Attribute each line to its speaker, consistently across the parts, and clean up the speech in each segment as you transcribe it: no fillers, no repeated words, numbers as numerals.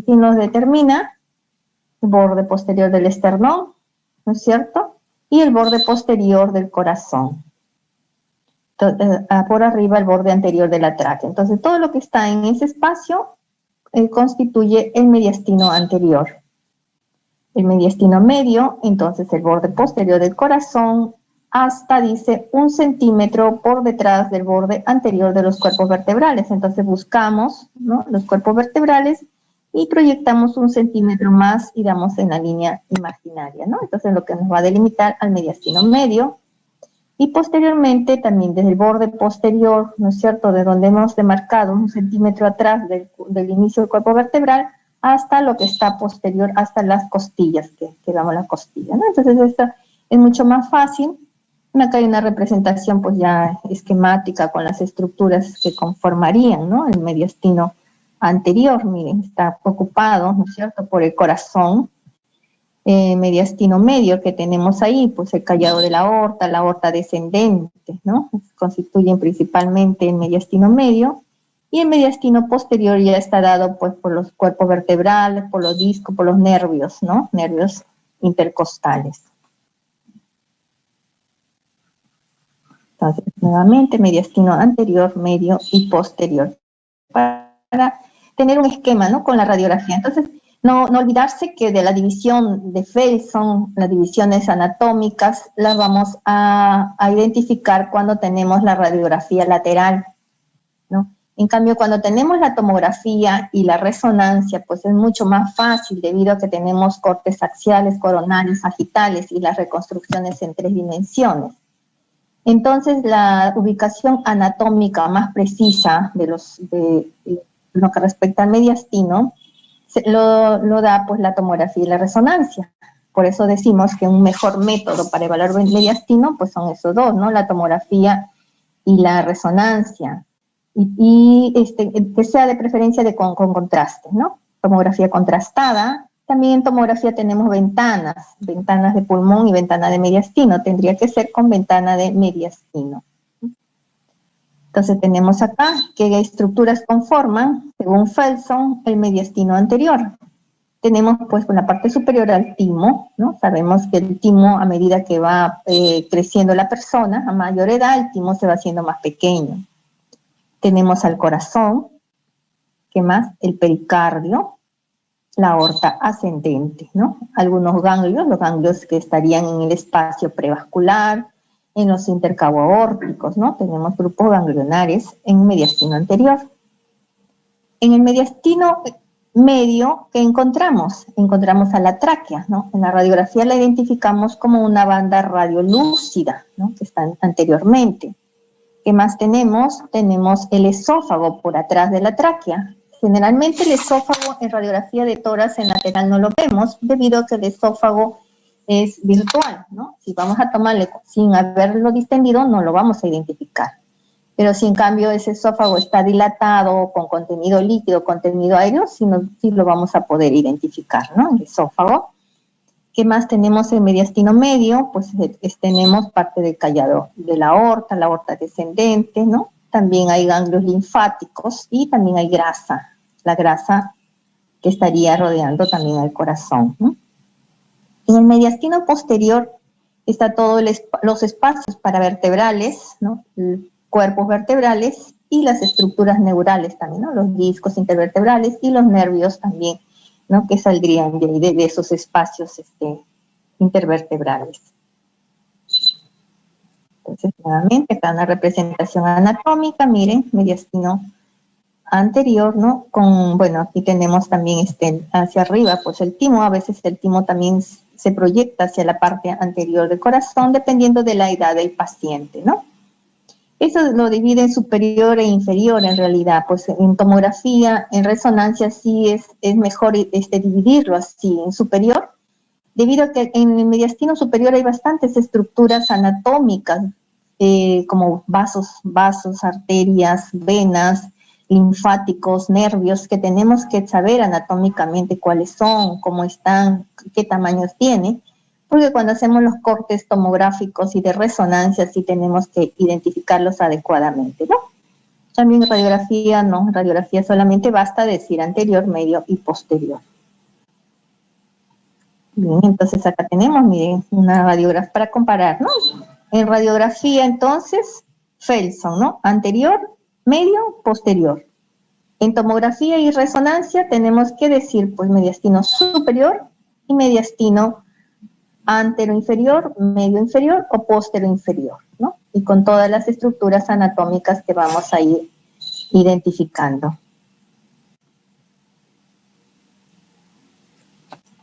Speaker 1: ¿quién los determina? El borde posterior del esternón, ¿no es cierto? Y el borde posterior del corazón. Entonces, por arriba el borde anterior de la tráquea. Entonces, todo lo que está en ese espacio constituye el mediastino anterior. El mediastino medio, entonces el borde posterior del corazón, hasta, dice, 1 centímetro por detrás del borde anterior de los cuerpos vertebrales. Entonces buscamos, ¿no?, los cuerpos vertebrales y proyectamos 1 centímetro más y damos en la línea imaginaria, ¿no? Entonces lo que nos va a delimitar al mediastino medio. Y posteriormente también desde el borde posterior, ¿no es cierto?, de donde hemos demarcado 1 centímetro atrás del inicio del cuerpo vertebral, hasta lo que está posterior, hasta las costillas, que damos la costilla, ¿no? Entonces esto es mucho más fácil. Acá hay una representación pues ya esquemática con las estructuras que conformarían, ¿no?, el mediastino anterior. Miren, está ocupado, ¿no es cierto?, por el corazón, mediastino medio que tenemos ahí, pues el callado de la aorta descendente, ¿no? Constituyen principalmente el mediastino medio, y el mediastino posterior ya está dado pues por los cuerpos vertebrales, por los discos, por los nervios, ¿no? Nervios intercostales. Entonces, nuevamente, mediastino anterior, medio y posterior. Para tener un esquema, ¿no?, con la radiografía. Entonces, no olvidarse que de la división de Felson, las divisiones anatómicas, las vamos a identificar cuando tenemos la radiografía lateral, ¿no? En cambio, cuando tenemos la tomografía y la resonancia, pues es mucho más fácil debido a que tenemos cortes axiales, coronarios, sagitales y las reconstrucciones en 3 dimensiones. Entonces, la ubicación anatómica más precisa de lo que respecta al mediastino lo da pues la tomografía y la resonancia. Por eso decimos que un mejor método para evaluar el mediastino pues son esos dos, ¿no?, la tomografía y la resonancia. Y que sea de preferencia con contraste, ¿no? Tomografía contrastada. También en tomografía tenemos ventanas de pulmón y ventana de mediastino. Tendría que ser con ventana de mediastino. Entonces tenemos acá qué estructuras conforman, según Felson, el mediastino anterior. Tenemos pues con la parte superior al timo, ¿no? Sabemos que el timo, a medida que va creciendo la persona, a mayor edad, el timo se va haciendo más pequeño. Tenemos al corazón, ¿qué más? El pericardio, la aorta ascendente, ¿no? Algunos ganglios, los ganglios que estarían en el espacio prevascular, en los intercaboaórticos, ¿no? Tenemos grupos ganglionares en mediastino anterior. En el mediastino medio, ¿qué encontramos? Encontramos a la tráquea, ¿no? En la radiografía la identificamos como una banda radiolúcida, ¿no?, que está anteriormente. ¿Qué más tenemos? Tenemos el esófago por atrás de la tráquea. Generalmente el esófago en radiografía de tórax en lateral no lo vemos debido a que el esófago es virtual, ¿no? Si vamos a tomarle sin haberlo distendido, no lo vamos a identificar. Pero si en cambio ese esófago está dilatado, con contenido líquido, contenido aéreo, sí lo vamos a poder identificar, ¿no?, el esófago. ¿Qué más tenemos en mediastino medio? Pues tenemos parte del callado de la aorta descendente, ¿no? También hay ganglios linfáticos y también hay grasa, la grasa que estaría rodeando también al corazón, ¿no? En el mediastino posterior está todos los espacios paravertebrales, ¿no?, cuerpos vertebrales y las estructuras neurales también, ¿no?, los discos intervertebrales y los nervios también, ¿no?, que saldrían de esos espacios intervertebrales. Entonces, nuevamente, acá una representación anatómica, miren, mediastino anterior, ¿no? Bueno, aquí tenemos también hacia arriba, pues el timo, a veces el timo también se proyecta hacia la parte anterior del corazón, dependiendo de la edad del paciente, ¿no? Eso lo divide en superior e inferior en realidad, pues en tomografía, en resonancia sí es mejor dividirlo así, en superior, debido a que en el mediastino superior hay bastantes estructuras anatómicas, como vasos, arterias, venas, linfáticos, nervios, que tenemos que saber anatómicamente cuáles son, cómo están, qué tamaños tienen, porque cuando hacemos los cortes tomográficos y de resonancia sí tenemos que identificarlos adecuadamente, ¿no? También en radiografía, no, en radiografía solamente basta decir anterior, medio y posterior. Bien, entonces acá tenemos, miren, una radiografía para comparar, ¿no? En radiografía, entonces, Felson, ¿no? Anterior, medio, posterior. En tomografía y resonancia tenemos que decir, pues, mediastino superior y mediastino antero-inferior, medio-inferior o postero-inferior, ¿no? Y con todas las estructuras anatómicas que vamos a ir identificando.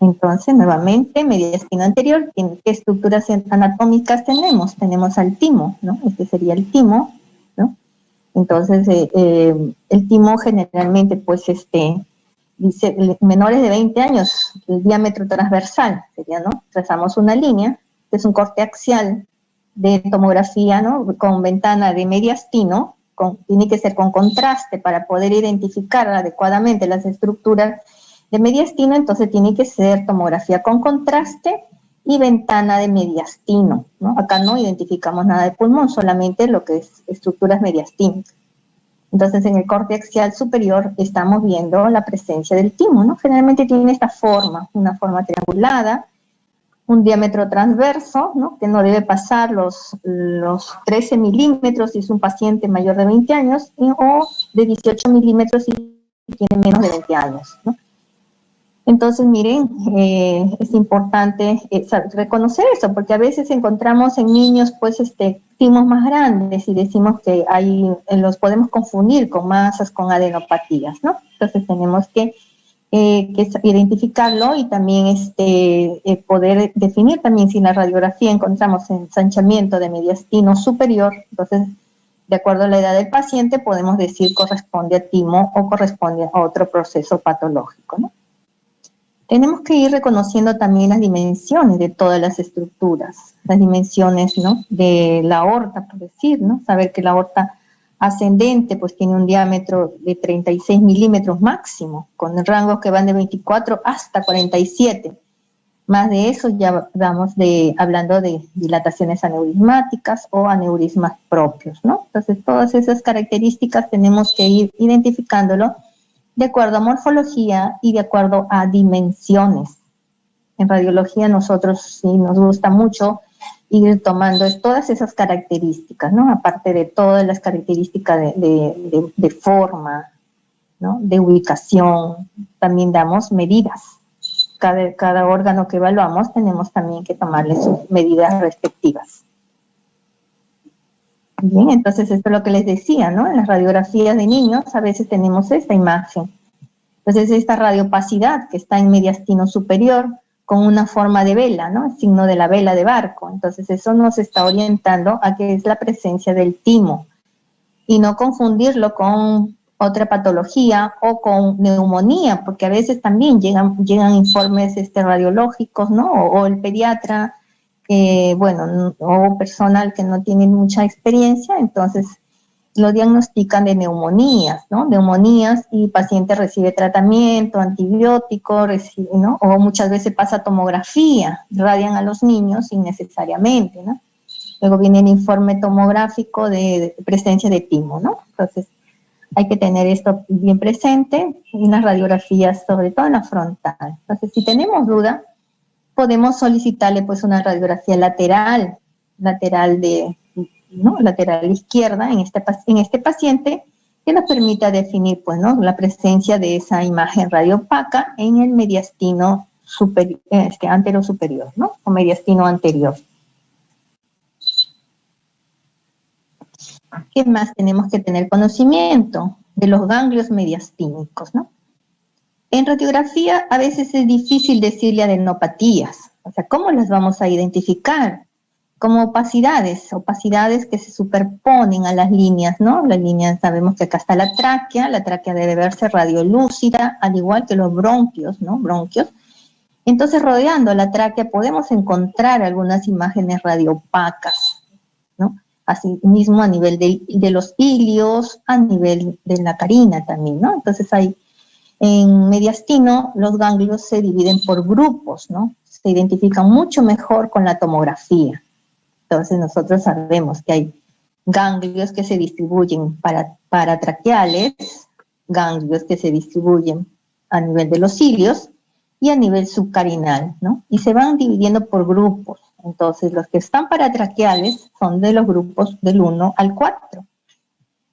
Speaker 1: Entonces, nuevamente, mediastino anterior, ¿qué estructuras anatómicas tenemos? Tenemos al timo, ¿no? Este sería el timo, ¿no? Entonces, el timo generalmente, pues, dice, menores de 20 años, el diámetro transversal sería, ¿no? Trazamos una línea, que es un corte axial de tomografía, ¿no? Con ventana de mediastino, tiene que ser con contraste para poder identificar adecuadamente las estructuras de mediastino, entonces tiene que ser tomografía con contraste y ventana de mediastino, ¿no? Acá no identificamos nada de pulmón, solamente lo que es estructuras mediastínicas. Entonces, en el corte axial superior estamos viendo la presencia del timo, ¿no? Generalmente tiene esta forma, una forma triangulada, un diámetro transverso, ¿no? Que no debe pasar los 13 milímetros si es un paciente mayor de 20 años, o de 18 milímetros si tiene menos de 20 años, ¿no? Entonces, miren, es importante reconocer eso, porque a veces encontramos en niños, pues, timos más grandes y decimos que los podemos confundir con masas, con adenopatías, ¿no? Entonces tenemos que identificarlo y también poder definir también si en la radiografía encontramos ensanchamiento de mediastino superior, entonces, de acuerdo a la edad del paciente, podemos decir corresponde a timo o corresponde a otro proceso patológico, ¿no? Tenemos que ir reconociendo también las dimensiones de todas las estructuras, las dimensiones, ¿no? De la aorta, por decir, ¿no? Saber que la aorta ascendente pues tiene un diámetro de 36 milímetros máximo, con rangos que van de 24 hasta 47. Más de eso ya vamos hablando de dilataciones aneurismáticas o aneurismas propios, ¿no? Entonces todas esas características tenemos que ir identificándolo de acuerdo a morfología y de acuerdo a dimensiones. En radiología nosotros sí nos gusta mucho ir tomando todas esas características, ¿no? Aparte de todas las características de forma, ¿no? De ubicación, también damos medidas. Cada órgano que evaluamos tenemos también que tomarle sus medidas respectivas. Bien, entonces esto es lo que les decía, ¿no? En las radiografías de niños a veces tenemos esta imagen. Entonces esta radiopacidad que está en mediastino superior con una forma de vela, ¿no? El signo de la vela de barco. Entonces eso nos está orientando a que es la presencia del timo y no confundirlo con otra patología o con neumonía, porque a veces también llegan informes radiológicos, ¿no? O el pediatra, bueno, o personal que no tiene mucha experiencia, entonces lo diagnostican de neumonías, ¿no? Neumonías y el paciente recibe tratamiento, antibiótico, ¿no? O muchas veces pasa tomografía, radian a los niños innecesariamente, ¿no? Luego viene el informe tomográfico de presencia de timo, ¿no? Entonces hay que tener esto bien presente en las radiografías, sobre todo en la frontal. Entonces, si tenemos duda, podemos solicitarle pues una radiografía lateral ¿no? Lateral izquierda en este paciente que nos permita definir pues, ¿no? La presencia de esa imagen radiopaca en el mediastino antero superior, ¿no? O mediastino anterior. ¿Qué más tenemos que tener conocimiento? De los ganglios mediastínicos, ¿no? En radiografía a veces es difícil decirle adenopatías, o sea, ¿cómo las vamos a identificar? Como opacidades que se superponen a las líneas, ¿no? Las líneas, sabemos que acá está la tráquea debe verse radiolúcida, al igual que los bronquios, ¿no? Bronquios. Entonces, rodeando la tráquea podemos encontrar algunas imágenes radiopacas, ¿no? Así mismo a nivel de los ilios, a nivel de la carina también, ¿no? Entonces en mediastino los ganglios se dividen por grupos, ¿no? Se identifican mucho mejor con la tomografía. Entonces nosotros sabemos que hay ganglios que se distribuyen paratraqueales, ganglios que se distribuyen a nivel de los cilios y a nivel subcarinal, ¿no? Y se van dividiendo por grupos. Entonces, los que están paratraqueales son de los grupos del 1 al 4.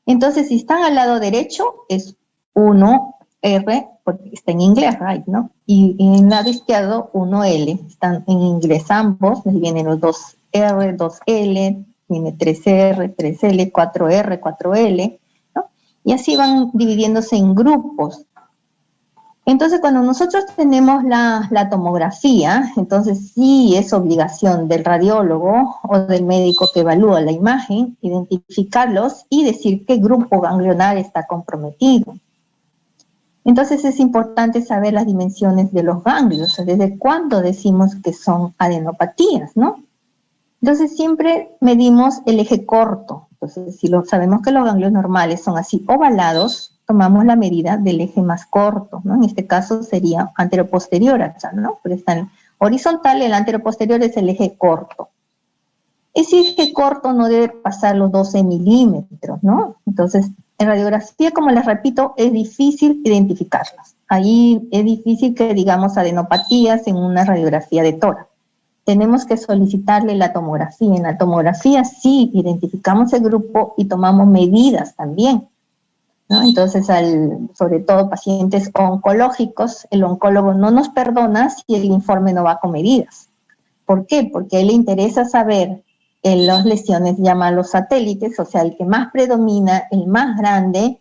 Speaker 1: Entonces, si están al lado derecho, es 1R, porque está en inglés, right, ¿no? Y en el lado izquierdo, 1L. Están en inglés ambos, les vienen los 2R, 2L, viene 3R, 3L, 4R, 4L, ¿no? Y así van dividiéndose en grupos. Entonces, cuando nosotros tenemos la tomografía, entonces sí es obligación del radiólogo o del médico que evalúa la imagen, identificarlos y decir qué grupo ganglionar está comprometido. Entonces es importante saber las dimensiones de los ganglios, desde cuándo decimos que son adenopatías, ¿no? Entonces siempre medimos el eje corto. Entonces si sabemos que los ganglios normales son así ovalados, tomamos la medida del eje más corto, ¿no? En este caso sería anteroposterior, ¿no? Pero está en horizontal, el anteroposterior es el eje corto. Ese eje corto no debe pasar los 12 milímetros, ¿no? Entonces, en radiografía, como les repito, es difícil identificarlas. Ahí es difícil que digamos adenopatías en una radiografía de tórax. Tenemos que solicitarle la tomografía. En la tomografía sí identificamos el grupo y tomamos medidas también, ¿no? Entonces, sobre todo pacientes oncológicos, el oncólogo no nos perdona si el informe no va con medidas. ¿Por qué? Porque a él le interesa saber las lesiones, llama los satélites, o sea, el que más predomina, el más grande,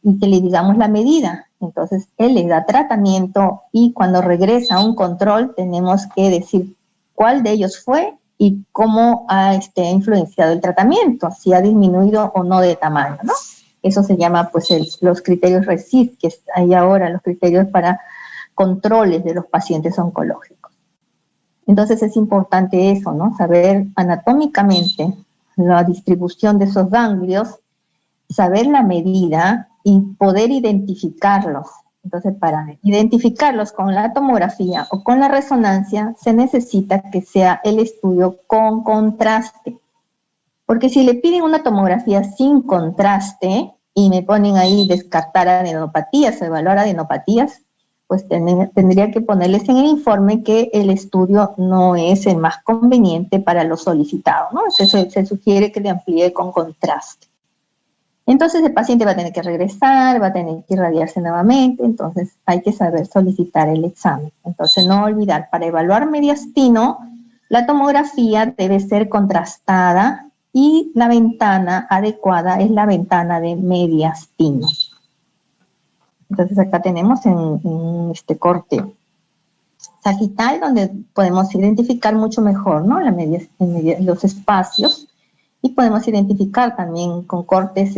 Speaker 1: y que le digamos la medida. Entonces, él le da tratamiento y cuando regresa a un control tenemos que decir cuál de ellos fue y cómo ha influenciado el tratamiento, si ha disminuido o no de tamaño, ¿no? Eso se llama, pues, los criterios RECIST, que hay ahora, los criterios para controles de los pacientes oncológicos. Entonces es importante eso, ¿no? Saber anatómicamente la distribución de esos ganglios, saber la medida y poder identificarlos. Entonces, para identificarlos con la tomografía o con la resonancia, se necesita que sea el estudio con contraste. Porque si le piden una tomografía sin contraste y me ponen ahí descartar adenopatías o evaluar adenopatías, pues tendría que ponerles en el informe que el estudio no es el más conveniente para los solicitados, ¿no? Se sugiere que le amplíe con contraste. Entonces el paciente va a tener que regresar, va a tener que irradiarse nuevamente, entonces hay que saber solicitar el examen. Entonces no olvidar, para evaluar mediastino, la tomografía debe ser contrastada y la ventana adecuada es la ventana de mediastino. Entonces acá tenemos en este corte sagital donde podemos identificar mucho mejor, ¿no? Los espacios, y podemos identificar también con cortes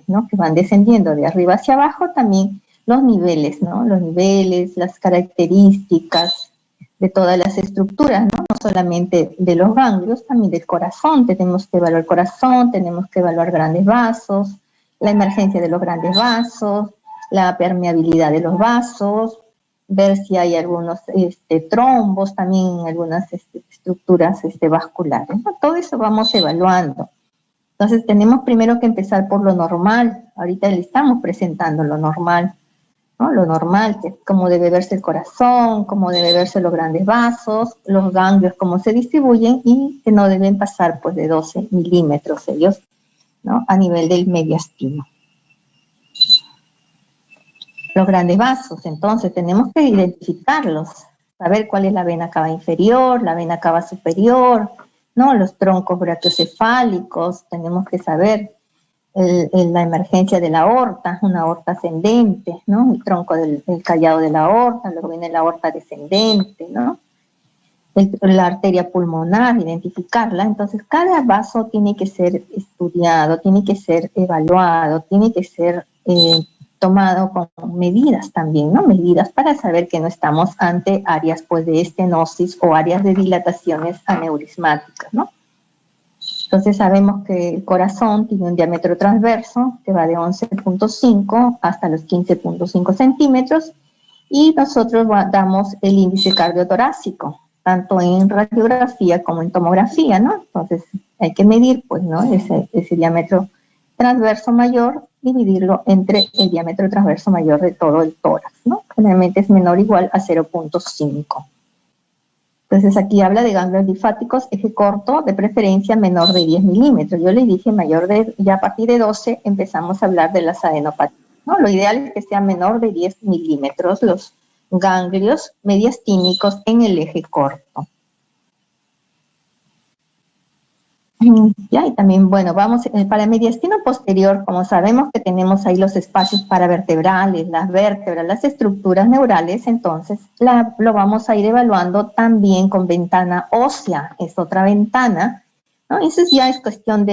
Speaker 1: ¿no? que van descendiendo de arriba hacia abajo también los niveles, ¿no? Los niveles, las características de todas las estructuras, ¿no? No solamente de los ganglios, también del corazón. Tenemos que evaluar el corazón, tenemos que evaluar grandes vasos, la emergencia de los grandes vasos, la permeabilidad de los vasos, ver si hay algunos trombos, también algunas estructuras vasculares, ¿no? Todo eso vamos evaluando. Entonces tenemos primero que empezar por lo normal. Ahorita le estamos presentando lo normal, ¿no? Lo normal, que es cómo debe verse el corazón, cómo debe verse los grandes vasos, los ganglios, cómo se distribuyen y que no deben pasar pues de 12 milímetros ellos, ¿no? A nivel del mediastino. Los grandes vasos, entonces tenemos que identificarlos, saber cuál es la vena cava inferior, la vena cava superior, ¿no? Los troncos brachiocefálicos, tenemos que saber la emergencia de la aorta, una aorta ascendente, ¿no? El tronco del callado de la aorta, luego viene la aorta descendente, ¿no? La arteria pulmonar, identificarla. Entonces, cada vaso tiene que ser estudiado, tiene que ser evaluado, tiene que ser tomado con medidas también, ¿no? Medidas para saber que no estamos ante áreas pues de estenosis o áreas de dilataciones aneurismáticas, ¿no? Entonces sabemos que el corazón tiene un diámetro transverso que va de 11.5 hasta los 15.5 centímetros y nosotros damos el índice cardiotorácico tanto en radiografía como en tomografía, ¿no? Entonces hay que medir, pues, ¿no? Ese diámetro transverso mayor, dividirlo entre el diámetro transverso mayor de todo el tórax, ¿no? Generalmente es menor o igual a 0.5. Entonces aquí habla de ganglios linfáticos, eje corto, de preferencia menor de 10 milímetros. Yo le dije ya a partir de 12 empezamos a hablar de las adenopatías, ¿no? Lo ideal es que sea menor de 10 milímetros los ganglios mediastínicos en el eje corto. Ya, y también, bueno, vamos, para el mediastino posterior, como sabemos que tenemos ahí los espacios paravertebrales, las vértebras, las estructuras neurales, entonces lo vamos a ir evaluando también con ventana ósea, es otra ventana, ¿no? Eso ya es cuestión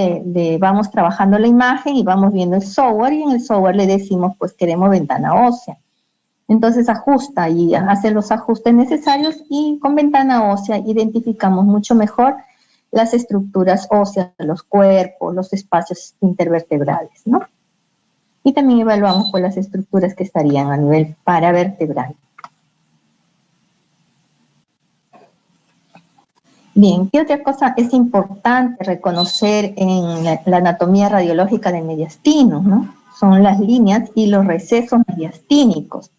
Speaker 1: vamos trabajando la imagen y vamos viendo el software, y en el software le decimos, pues queremos ventana ósea. Entonces ajusta y hace los ajustes necesarios, y con ventana ósea identificamos mucho mejor las estructuras óseas, los cuerpos, los espacios intervertebrales, ¿no? Y también evaluamos pues las estructuras que estarían a nivel paravertebral. Bien, ¿qué otra cosa es importante reconocer en la anatomía radiológica del mediastino, ¿no? Son las líneas y los recesos mediastínicos.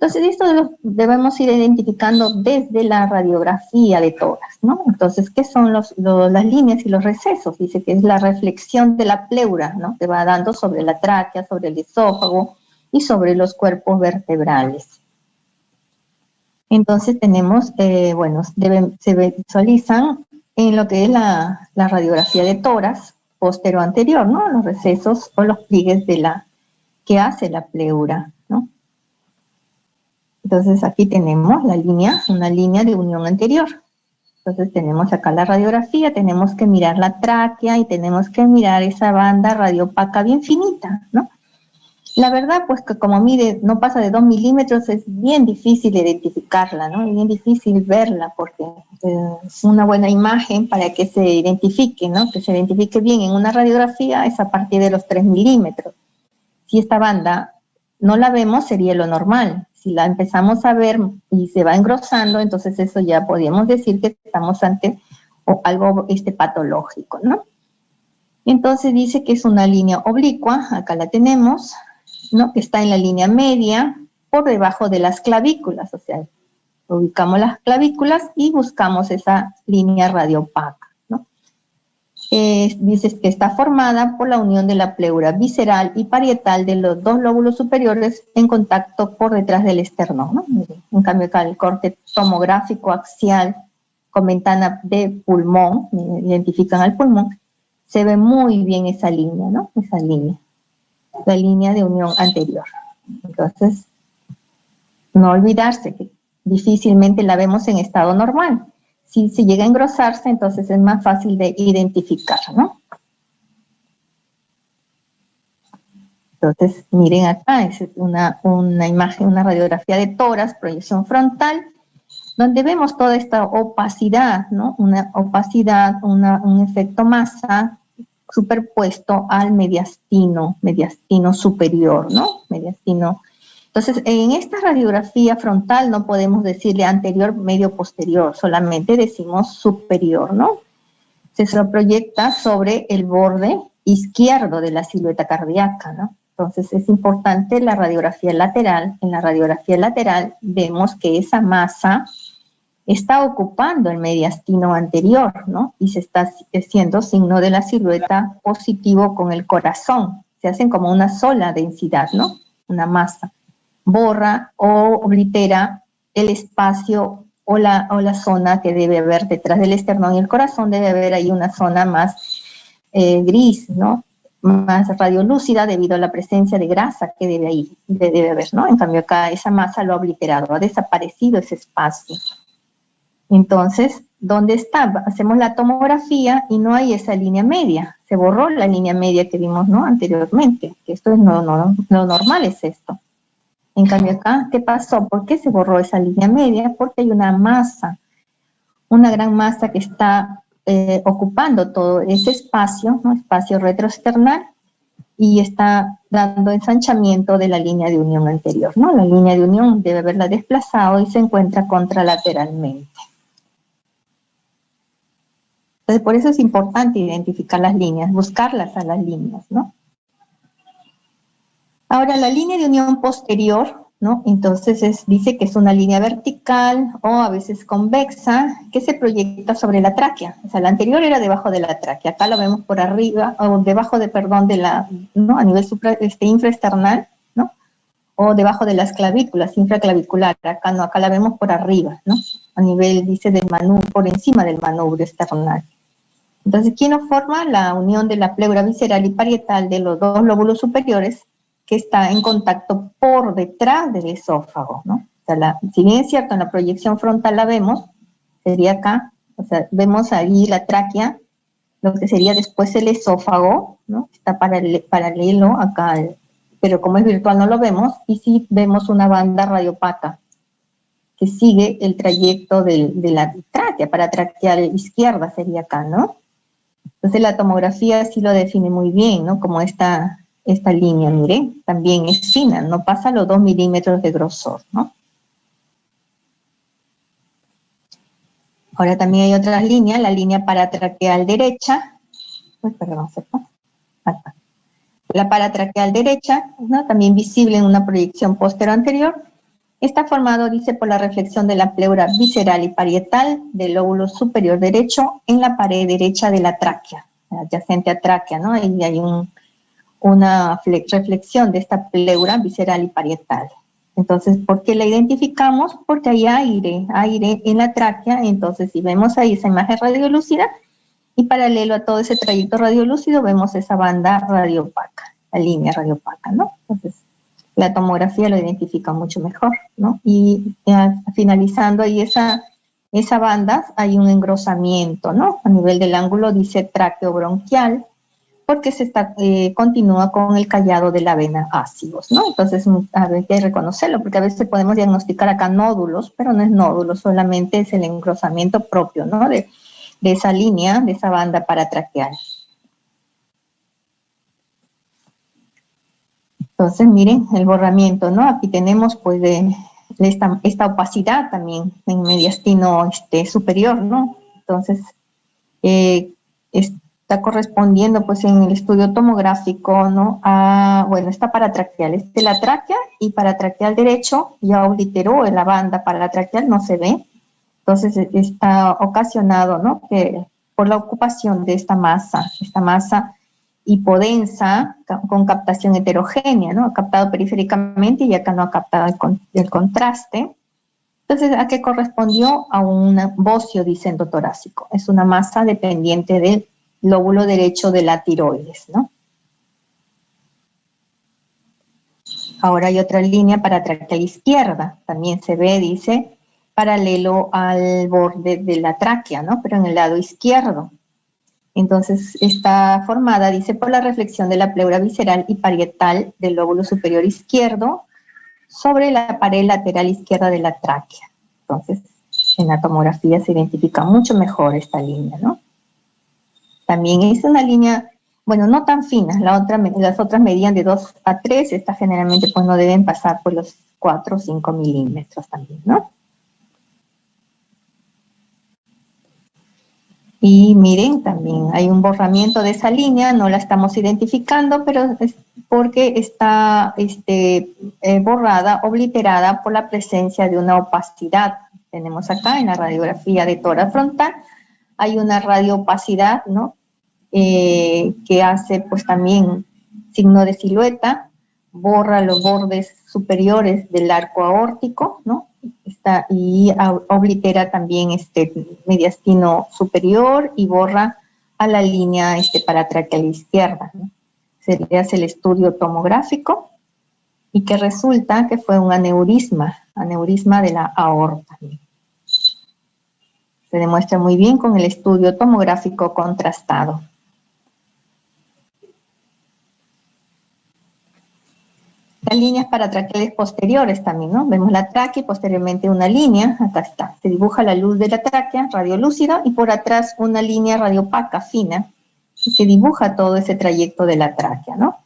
Speaker 1: Entonces, esto debemos ir identificando desde la radiografía de tórax, ¿no? Entonces, ¿qué son las líneas y los recesos? Dice que es la reflexión de la pleura, ¿no? Que va dando sobre la tráquea, sobre el esófago y sobre los cuerpos vertebrales. Entonces tenemos, se visualizan en lo que es la radiografía de tórax postero anterior, ¿no? Los recesos o los pliegues que hace la pleura, ¿no? Entonces aquí tenemos una línea de unión anterior. Entonces tenemos acá la radiografía, tenemos que mirar la tráquea y tenemos que mirar esa banda radiopaca bien finita, ¿no? La verdad, pues que como mide, no pasa de 2 milímetros, es bien difícil identificarla, ¿no? Es bien difícil verla porque es una buena imagen para que se identifique, ¿no? Que se identifique bien en una radiografía es a partir de los 3 milímetros. Si esta banda no la vemos, sería lo normal. Si la empezamos a ver y se va engrosando, entonces eso ya podríamos decir que estamos ante algo patológico, ¿no? Entonces dice que es una línea oblicua, acá la tenemos, ¿no? Que está en la línea media por debajo de las clavículas, o sea, ubicamos las clavículas y buscamos esa línea radiopaca, ¿no? Dice que está formada por la unión de la pleura visceral y parietal de los dos lóbulos superiores en contacto por detrás del esternón, ¿no? En cambio acá el corte tomográfico axial con ventana de pulmón, identifican al pulmón, se ve muy bien esa línea, ¿no? Esa línea, la línea de unión anterior. Entonces, no olvidarse que difícilmente la vemos en estado normal. Si se llega a engrosarse, entonces es más fácil de identificar, ¿no? Entonces, miren acá, es una imagen, una radiografía de tórax, proyección frontal, donde vemos toda esta opacidad, ¿no? Una opacidad, un efecto masa superpuesto al mediastino superior, ¿no? Mediastino. Entonces, en esta radiografía frontal no podemos decirle anterior, medio, posterior, solamente decimos superior, ¿no? Se lo proyecta sobre el borde izquierdo de la silueta cardíaca, ¿no? Entonces, es importante la radiografía lateral. En la radiografía lateral vemos que esa masa está ocupando el mediastino anterior, ¿no? Y se está haciendo signo de la silueta positivo con el corazón. Se hacen como una sola densidad, ¿no? Una masa. Borra o oblitera el espacio o la zona que debe haber detrás del esternón y el corazón. Debe haber ahí una zona más gris, ¿no? Más radiolúcida debido a la presencia de grasa que debe haber, ¿no? En cambio acá esa masa lo ha obliterado, ha desaparecido ese espacio. Entonces, ¿dónde está? Hacemos la tomografía y no hay esa línea media. Se borró la línea media que vimos, ¿no? Anteriormente, que esto es lo normal es esto. En cambio acá, ¿qué pasó? ¿Por qué se borró esa línea media? Porque hay una masa, una gran masa que está ocupando todo ese espacio, ¿no? Espacio retroesternal, y está dando ensanchamiento de la línea de unión anterior, ¿no? La línea de unión debe haberla desplazado y se encuentra contralateralmente. Entonces, por eso es importante identificar las líneas, buscarlas a las líneas, ¿no? Ahora, la línea de unión posterior, ¿no? Entonces dice que es una línea vertical o a veces convexa que se proyecta sobre la tráquea. O sea, la anterior era debajo de la tráquea. Acá la vemos por arriba, o debajo de, perdón, de la, ¿no? A nivel infraesternal, ¿no? O debajo de las clavículas, infraclavicular. Acá no, acá la vemos por arriba, ¿no? A nivel, dice, del manubrio, por encima del manubrio esternal. Entonces, ¿quién nos forma? La unión de la pleura visceral y parietal de los dos lóbulos superiores, que está en contacto por detrás del esófago, ¿no? O sea, si bien es cierto, en la proyección frontal la vemos, sería acá, o sea, vemos ahí la tráquea, lo que sería después el esófago, ¿no? Está paralelo acá, pero como es virtual no lo vemos, y sí vemos una banda radiopaca que sigue el trayecto de la tráquea, paratraqueal izquierda sería acá, ¿no? Entonces la tomografía sí lo define muy bien, ¿no? Como esta línea, miren, también es fina, no pasa los 2 milímetros de grosor, ¿no? Ahora también hay otras líneas, la línea paratraqueal derecha, perdón, acá. La paratraqueal derecha, ¿no? También visible en una proyección póstero anterior, está formado, dice, por la reflexión de la pleura visceral y parietal del lóbulo superior derecho en la pared derecha de la tráquea, adyacente a tráquea, ¿no? Ahí hay una reflexión de esta pleura visceral y parietal. Entonces, ¿por qué la identificamos? Porque hay aire en la tráquea. Entonces, si vemos ahí esa imagen radiolúcida, y paralelo a todo ese trayecto radiolúcido, vemos esa banda radiopaca, la línea radiopaca, ¿no? Entonces, la tomografía lo identifica mucho mejor, ¿no? Y finalizando ahí esa banda, hay un engrosamiento, ¿no? A nivel del ángulo dice tráqueo-bronquial, porque continúa con el callado de la vena ácidos, ¿no? Entonces hay que reconocerlo, porque a veces podemos diagnosticar acá nódulos, pero no es nódulo, solamente es el engrosamiento propio, ¿no? De esa línea, de esa banda paratraqueal. Entonces, miren el borramiento, ¿no? Aquí tenemos pues esta opacidad también en mediastino superior, ¿no? Entonces, está correspondiendo pues en el estudio tomográfico, ¿no? Bueno, está paratraqueal, la tráquea y paratraqueal derecho ya obliteró en la banda paratraqueal, no se ve. Entonces está ocasionado, ¿no? Que por la ocupación de esta masa hipodensa con captación heterogénea, ¿no? Ha captado periféricamente y acá no ha captado el contraste. Entonces, ¿a qué correspondió? A un bocio disendotorácico. Es una masa dependiente del lóbulo derecho de la tiroides, ¿no? Ahora hay otra línea paratraqueal izquierda. También se ve, dice, paralelo al borde de la tráquea, ¿no? Pero en el lado izquierdo. Entonces está formada, dice, por la reflexión de la pleura visceral y parietal del lóbulo superior izquierdo sobre la pared lateral izquierda de la tráquea. Entonces, en la tomografía se identifica mucho mejor esta línea, ¿no? También es una línea, bueno, no tan fina, las otras medían de 2 a 3, estas generalmente pues no deben pasar por los 4 o 5 milímetros también, ¿no? Y miren, también hay un borramiento de esa línea, no la estamos identificando, pero es porque está borrada, obliterada por la presencia de una opacidad. Tenemos acá en la radiografía de tórax frontal, hay una radioopacidad, ¿no? Que hace pues también signo de silueta, borra los bordes superiores del arco aórtico, ¿no? Y oblitera también mediastino superior y borra a la línea paratraqueal izquierda, ¿no? Se le hace el estudio tomográfico y que resulta que fue un aneurisma de la aorta. Se demuestra muy bien con el estudio tomográfico contrastado. Las líneas paratraqueales posteriores también, ¿no? Vemos la tráquea y posteriormente una línea, acá está, se dibuja la luz de la tráquea, radiolúcida, y por atrás una línea radiopaca fina, y se dibuja todo ese trayecto de la tráquea, ¿no?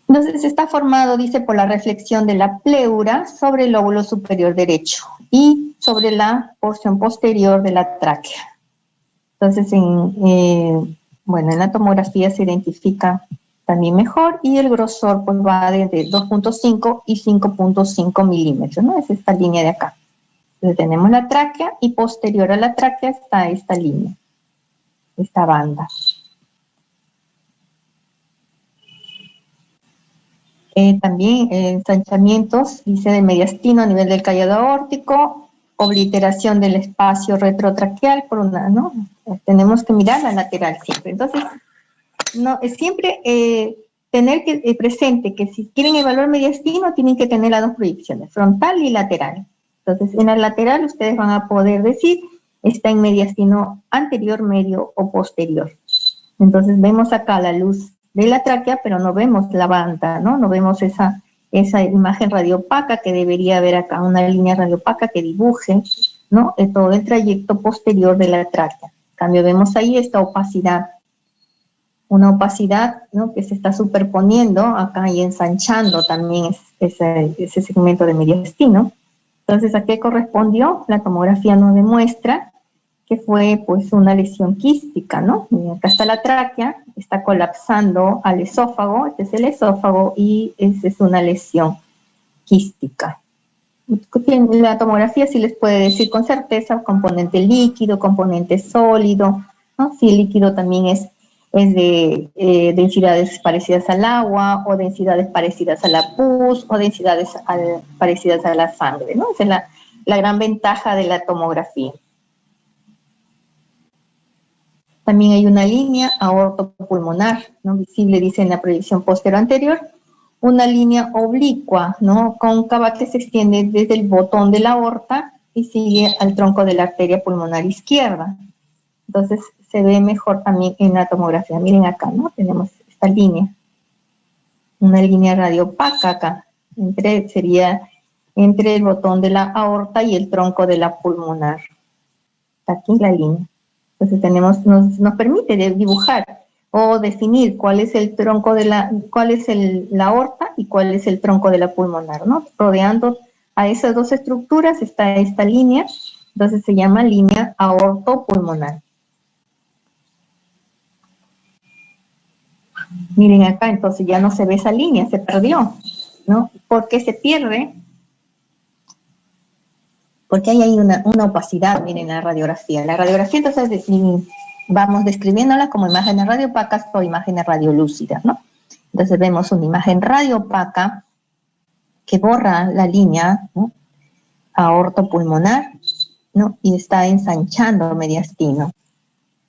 Speaker 1: Entonces está formado, dice, por la reflexión de la pleura sobre el lóbulo superior derecho y sobre la porción posterior de la tráquea. Entonces, bueno, en la tomografía se identifica también mejor y el grosor pues va desde 2.5 y 5.5 milímetros, ¿no? Es esta línea de acá. Entonces tenemos la tráquea y posterior a la tráquea está esta línea, esta banda. También ensanchamientos, dice de mediastino a nivel del callado aórtico, obliteración del espacio retrotraqueal por una, ¿no? Tenemos que mirar la lateral siempre. Entonces, no, es siempre tener presente que si quieren evaluar mediastino tienen que tener las dos proyecciones, frontal y lateral. Entonces, en la lateral ustedes van a poder decir está en mediastino anterior, medio o posterior. Entonces, vemos acá la luz de la tráquea, pero no vemos la banda, ¿no? No vemos esa imagen radiopaca que debería haber acá, una línea radiopaca que dibuje, ¿no? Todo el trayecto posterior de la tráquea. En cambio, vemos ahí esta opacidad, una opacidad, ¿no? Que se está superponiendo acá y ensanchando también ese segmento de mediastino. Entonces, ¿a qué correspondió? La tomografía nos demuestra que fue pues una lesión quística, ¿no? Y acá está la tráquea, está colapsando al esófago, este es el esófago y esa es una lesión quística. La tomografía sí les puede decir con certeza componente líquido, componente sólido, ¿no? Si el líquido también es de densidades parecidas al agua, o densidades parecidas a la pus, o densidades parecidas a la sangre, ¿no? Esa es la gran ventaja de la tomografía. También hay una línea aortopulmonar, ¿no? Visible, dice en la proyección posterior anterior, una línea oblicua, ¿no? Cóncava que se extiende desde el botón de la aorta y sigue al tronco de la arteria pulmonar izquierda. Entonces se ve mejor también en la tomografía. Miren acá, ¿no? Tenemos esta línea, una línea radiopaca acá, sería entre el botón de la aorta y el tronco de la pulmonar. Está aquí la línea. Entonces nos permite dibujar o definir cuál es el tronco cuál es la aorta y cuál es el tronco de la pulmonar, ¿no? Rodeando a esas dos estructuras está esta línea, entonces se llama línea aortopulmonar. Miren acá, entonces ya no se ve esa línea, se perdió, ¿no? ¿Por qué se pierde? Porque ahí hay una opacidad, miren, la radiografía. La radiografía, entonces, vamos describiéndola como imágenes radiopacas o imágenes radiolúcidas, ¿no? Entonces vemos una imagen radiopaca que borra la línea, ¿no? Aortopulmonar, ¿no? Y está ensanchando mediastino.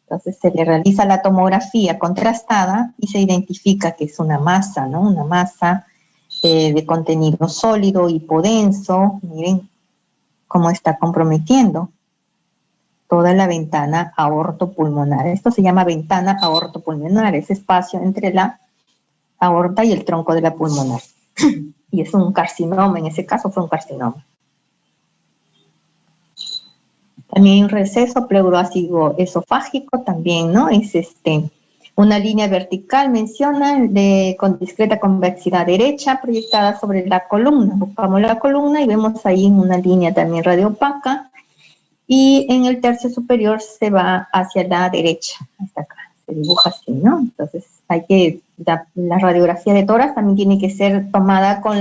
Speaker 1: Entonces se le realiza la tomografía contrastada y se identifica que es una masa, ¿no? Una masa de contenido sólido, hipodenso, miren cómo está comprometiendo toda la ventana aortopulmonar. Esto se llama ventana aortopulmonar, ese espacio entre la aorta y el tronco de la pulmonar. Y es un carcinoma, en ese caso fue un carcinoma. También hay un receso pleuroácido esofágico, también, ¿no? Es una línea vertical, menciona, con discreta convexidad derecha, proyectada sobre la columna. Buscamos la columna y vemos ahí una línea también radiopaca, y en el tercio superior se va hacia la derecha, hasta acá, se dibuja así, ¿no? Entonces la radiografía de tórax también tiene que ser tomada con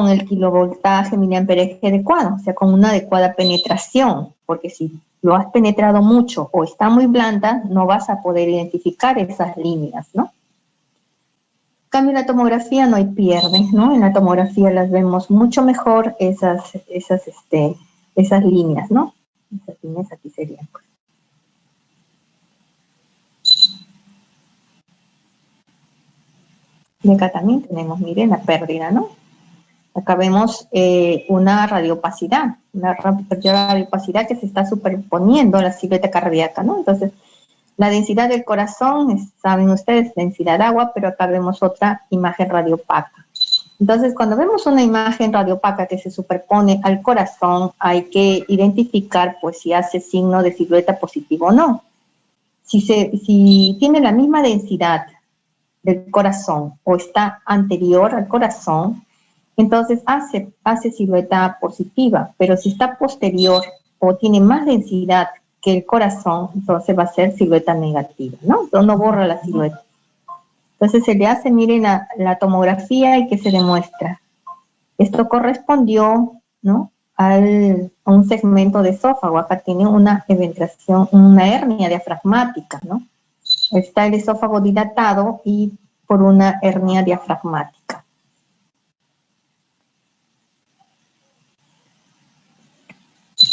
Speaker 1: el kilovoltaje miliampereje adecuado, o sea, con una adecuada penetración, porque si lo has penetrado mucho o está muy blanda, no vas a poder identificar esas líneas, ¿no? En cambio, en la tomografía no hay pierde, ¿no? En la tomografía las vemos mucho mejor esas líneas, ¿no? Esas líneas aquí serían. Y acá también tenemos, miren, la pérdida, ¿no? Acá vemos una radiopacidad que se está superponiendo a la silueta cardíaca, ¿no? Entonces, la densidad del corazón, saben ustedes, densidad de agua, pero acá vemos otra imagen radiopaca. Entonces, cuando vemos una imagen radiopaca que se superpone al corazón, hay que identificar, pues, si hace signo de silueta positivo o no. Si tiene la misma densidad del corazón o está anterior al corazón, entonces hace silueta positiva, pero si está posterior o tiene más densidad que el corazón, entonces va a ser silueta negativa, ¿no? Entonces no borra la silueta. Entonces se le hace, miren, la tomografía y que se demuestra. Esto correspondió, ¿no?, a un segmento de esófago. Acá tiene una eventración, una hernia diafragmática, ¿no? Está el esófago dilatado y por una hernia diafragmática.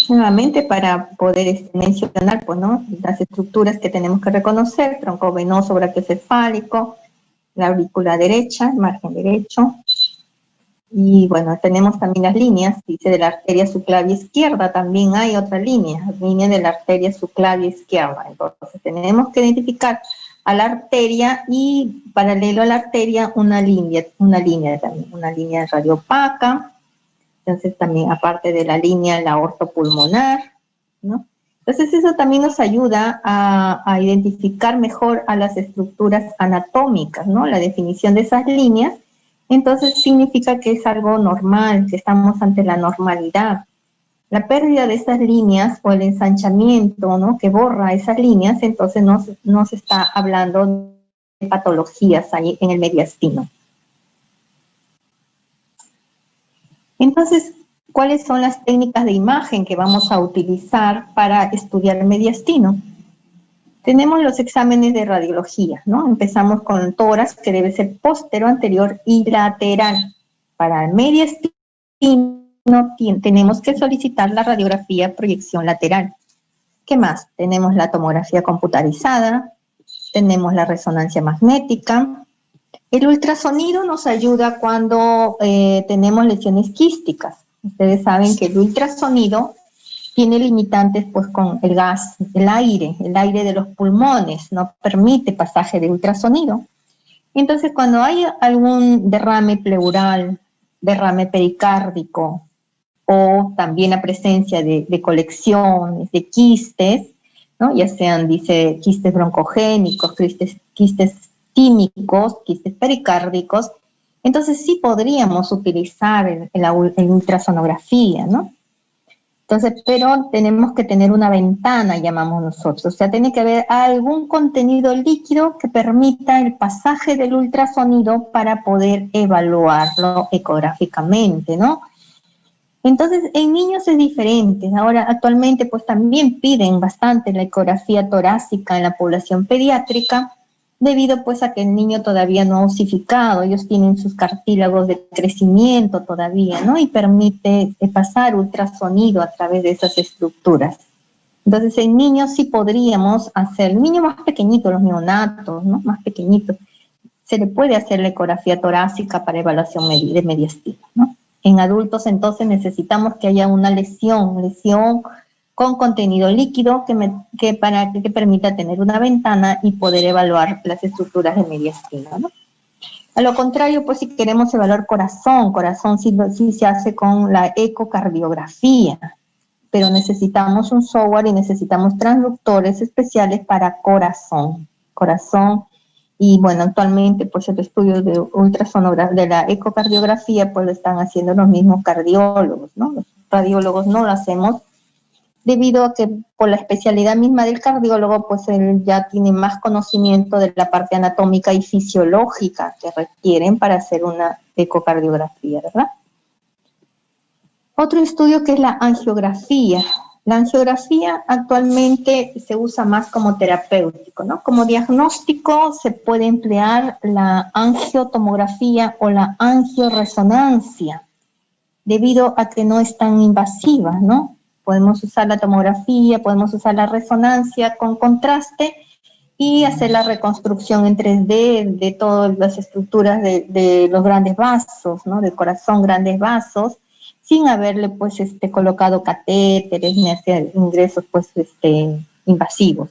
Speaker 1: Nuevamente, para poder mencionar, pues, ¿no?, las estructuras que tenemos que reconocer: tronco venoso brachiocefálico, la aurícula derecha, el margen derecho. Y bueno, tenemos también las líneas, dice, de la arteria subclavia izquierda. También hay otra línea de la arteria subclavia izquierda. Entonces tenemos que identificar a la arteria y paralelo a la arteria una línea también, una línea radiopaca. Entonces también, aparte de la línea, la ortopulmonar, ¿no? Entonces eso también nos ayuda a identificar mejor a las estructuras anatómicas, ¿no? La definición de esas líneas, entonces significa que es algo normal, que estamos ante la normalidad. La pérdida de esas líneas o el ensanchamiento, ¿no?, que borra esas líneas, entonces no se está hablando de patologías ahí en el mediastino. Entonces, ¿cuáles son las técnicas de imagen que vamos a utilizar para estudiar el mediastino? Tenemos los exámenes de radiología, ¿no? Empezamos con el tórax, que debe ser póstero, anterior y lateral. Para el mediastino tenemos que solicitar la radiografía proyección lateral. ¿Qué más? Tenemos la tomografía computarizada, tenemos la resonancia magnética. El ultrasonido nos ayuda cuando tenemos lesiones quísticas. Ustedes saben que el ultrasonido tiene limitantes, pues, con el gas, el aire de los pulmones, no permite pasaje de ultrasonido. Entonces, cuando hay algún derrame pleural, derrame pericárdico, o también la presencia de colecciones, de quistes, ¿no?, ya sean, dice, quistes broncogénicos, quistes tímicos, quistes pericárdicos, entonces sí podríamos utilizar la ultrasonografía, ¿no? Entonces, pero tenemos que tener una ventana, llamamos nosotros. O sea, tiene que haber algún contenido líquido que permita el pasaje del ultrasonido para poder evaluarlo ecográficamente, ¿no? Entonces, en niños es diferente. Ahora, actualmente, pues también piden bastante la ecografía torácica en la población pediátrica, debido pues a que el niño todavía no ha osificado, ellos tienen sus cartílagos de crecimiento todavía, ¿no? Y permite pasar ultrasonido a través de esas estructuras. Entonces, en niños sí podríamos hacer, niños más pequeñitos, los neonatos, ¿no?, más pequeñitos, se le puede hacer la ecografía torácica para evaluación de mediastino, ¿no? En adultos, entonces, necesitamos que haya una lesión con contenido líquido que permita tener una ventana y poder evaluar las estructuras de mediastino, ¿no? A lo contrario, pues, si queremos evaluar corazón sí se hace con la ecocardiografía, pero necesitamos un software y necesitamos transductores especiales para corazón. Y bueno, actualmente, pues, el estudio de ultrasonografía, de la ecocardiografía, pues lo están haciendo los mismos cardiólogos, ¿no? Los radiólogos no lo hacemos, debido a que por la especialidad misma del cardiólogo, pues él ya tiene más conocimiento de la parte anatómica y fisiológica que requieren para hacer una ecocardiografía, ¿verdad? Otro estudio que es la angiografía. La angiografía actualmente se usa más como terapéutico, ¿no? Como diagnóstico se puede emplear la angiotomografía o la angioresonancia, debido a que no es tan invasiva, ¿no? Podemos usar la tomografía, podemos usar la resonancia con contraste y hacer la reconstrucción en 3D de todas las estructuras de los grandes vasos, ¿no? Del corazón, grandes vasos, sin haberle, pues, colocado catéteres ni hacer ingresos, pues, invasivos.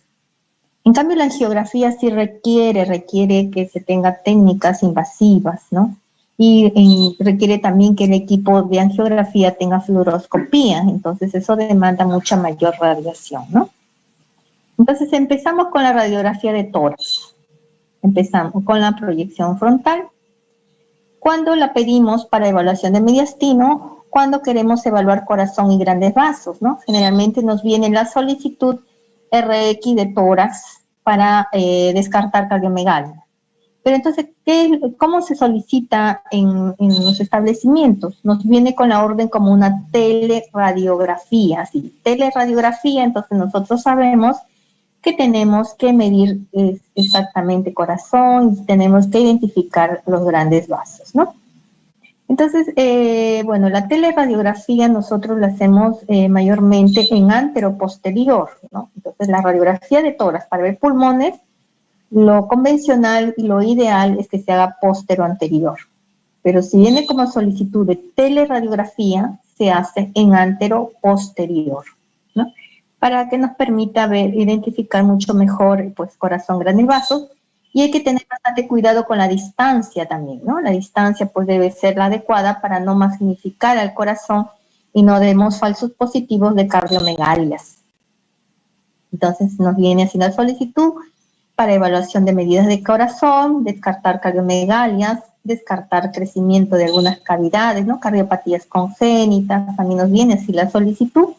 Speaker 1: En cambio, la angiografía sí requiere que se tenga técnicas invasivas, ¿no? Y requiere también que el equipo de angiografía tenga fluoroscopía, entonces eso demanda mucha mayor radiación, ¿no? Entonces empezamos con la radiografía de tórax, empezamos con la proyección frontal. ¿Cuándo la pedimos para evaluación de mediastino? Cuando queremos evaluar corazón y grandes vasos, ¿no? Generalmente nos viene la solicitud RX de tórax para descartar cardiomegalia. Pero entonces, ¿cómo se solicita en los establecimientos? Nos viene con la orden como una teleradiografía, ¿sí? Teleradiografía, entonces nosotros sabemos que tenemos que medir exactamente corazón y tenemos que identificar los grandes vasos, ¿no? Entonces, bueno, la teleradiografía nosotros la hacemos mayormente en anteroposterior, ¿no? Entonces, la radiografía de tórax para ver pulmones, lo convencional y lo ideal es que se haga póstero-anterior. Pero si viene como solicitud de teleradiografía, se hace en antero-posterior, ¿no? Para que nos permita ver, identificar mucho mejor, pues, corazón, grandes vasos. Y hay que tener bastante cuidado con la distancia también, ¿no? La distancia, pues, debe ser la adecuada para no magnificar al corazón y no demos falsos positivos de cardiomegalias. Entonces, nos viene así la solicitud para evaluación de medidas de corazón, descartar cardiomegalias, descartar crecimiento de algunas cavidades, ¿no? Cardiopatías congénitas, también nos viene así la solicitud.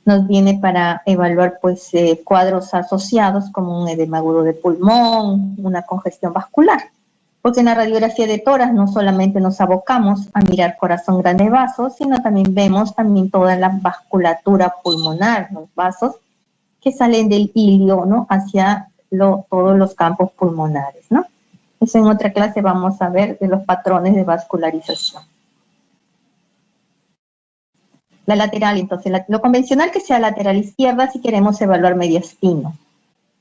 Speaker 1: Nos viene para evaluar, pues, cuadros asociados como un edema agudo de pulmón, una congestión vascular. Porque en la radiografía de tórax no solamente nos abocamos a mirar corazón, grandes vasos, sino también vemos también toda la vasculatura pulmonar, los vasos que salen del ilio, ¿no? Hacia todos los campos pulmonares, ¿no? Eso en otra clase vamos a ver de los patrones de vascularización. La lateral, entonces, lo convencional que sea lateral izquierda si queremos evaluar mediastino.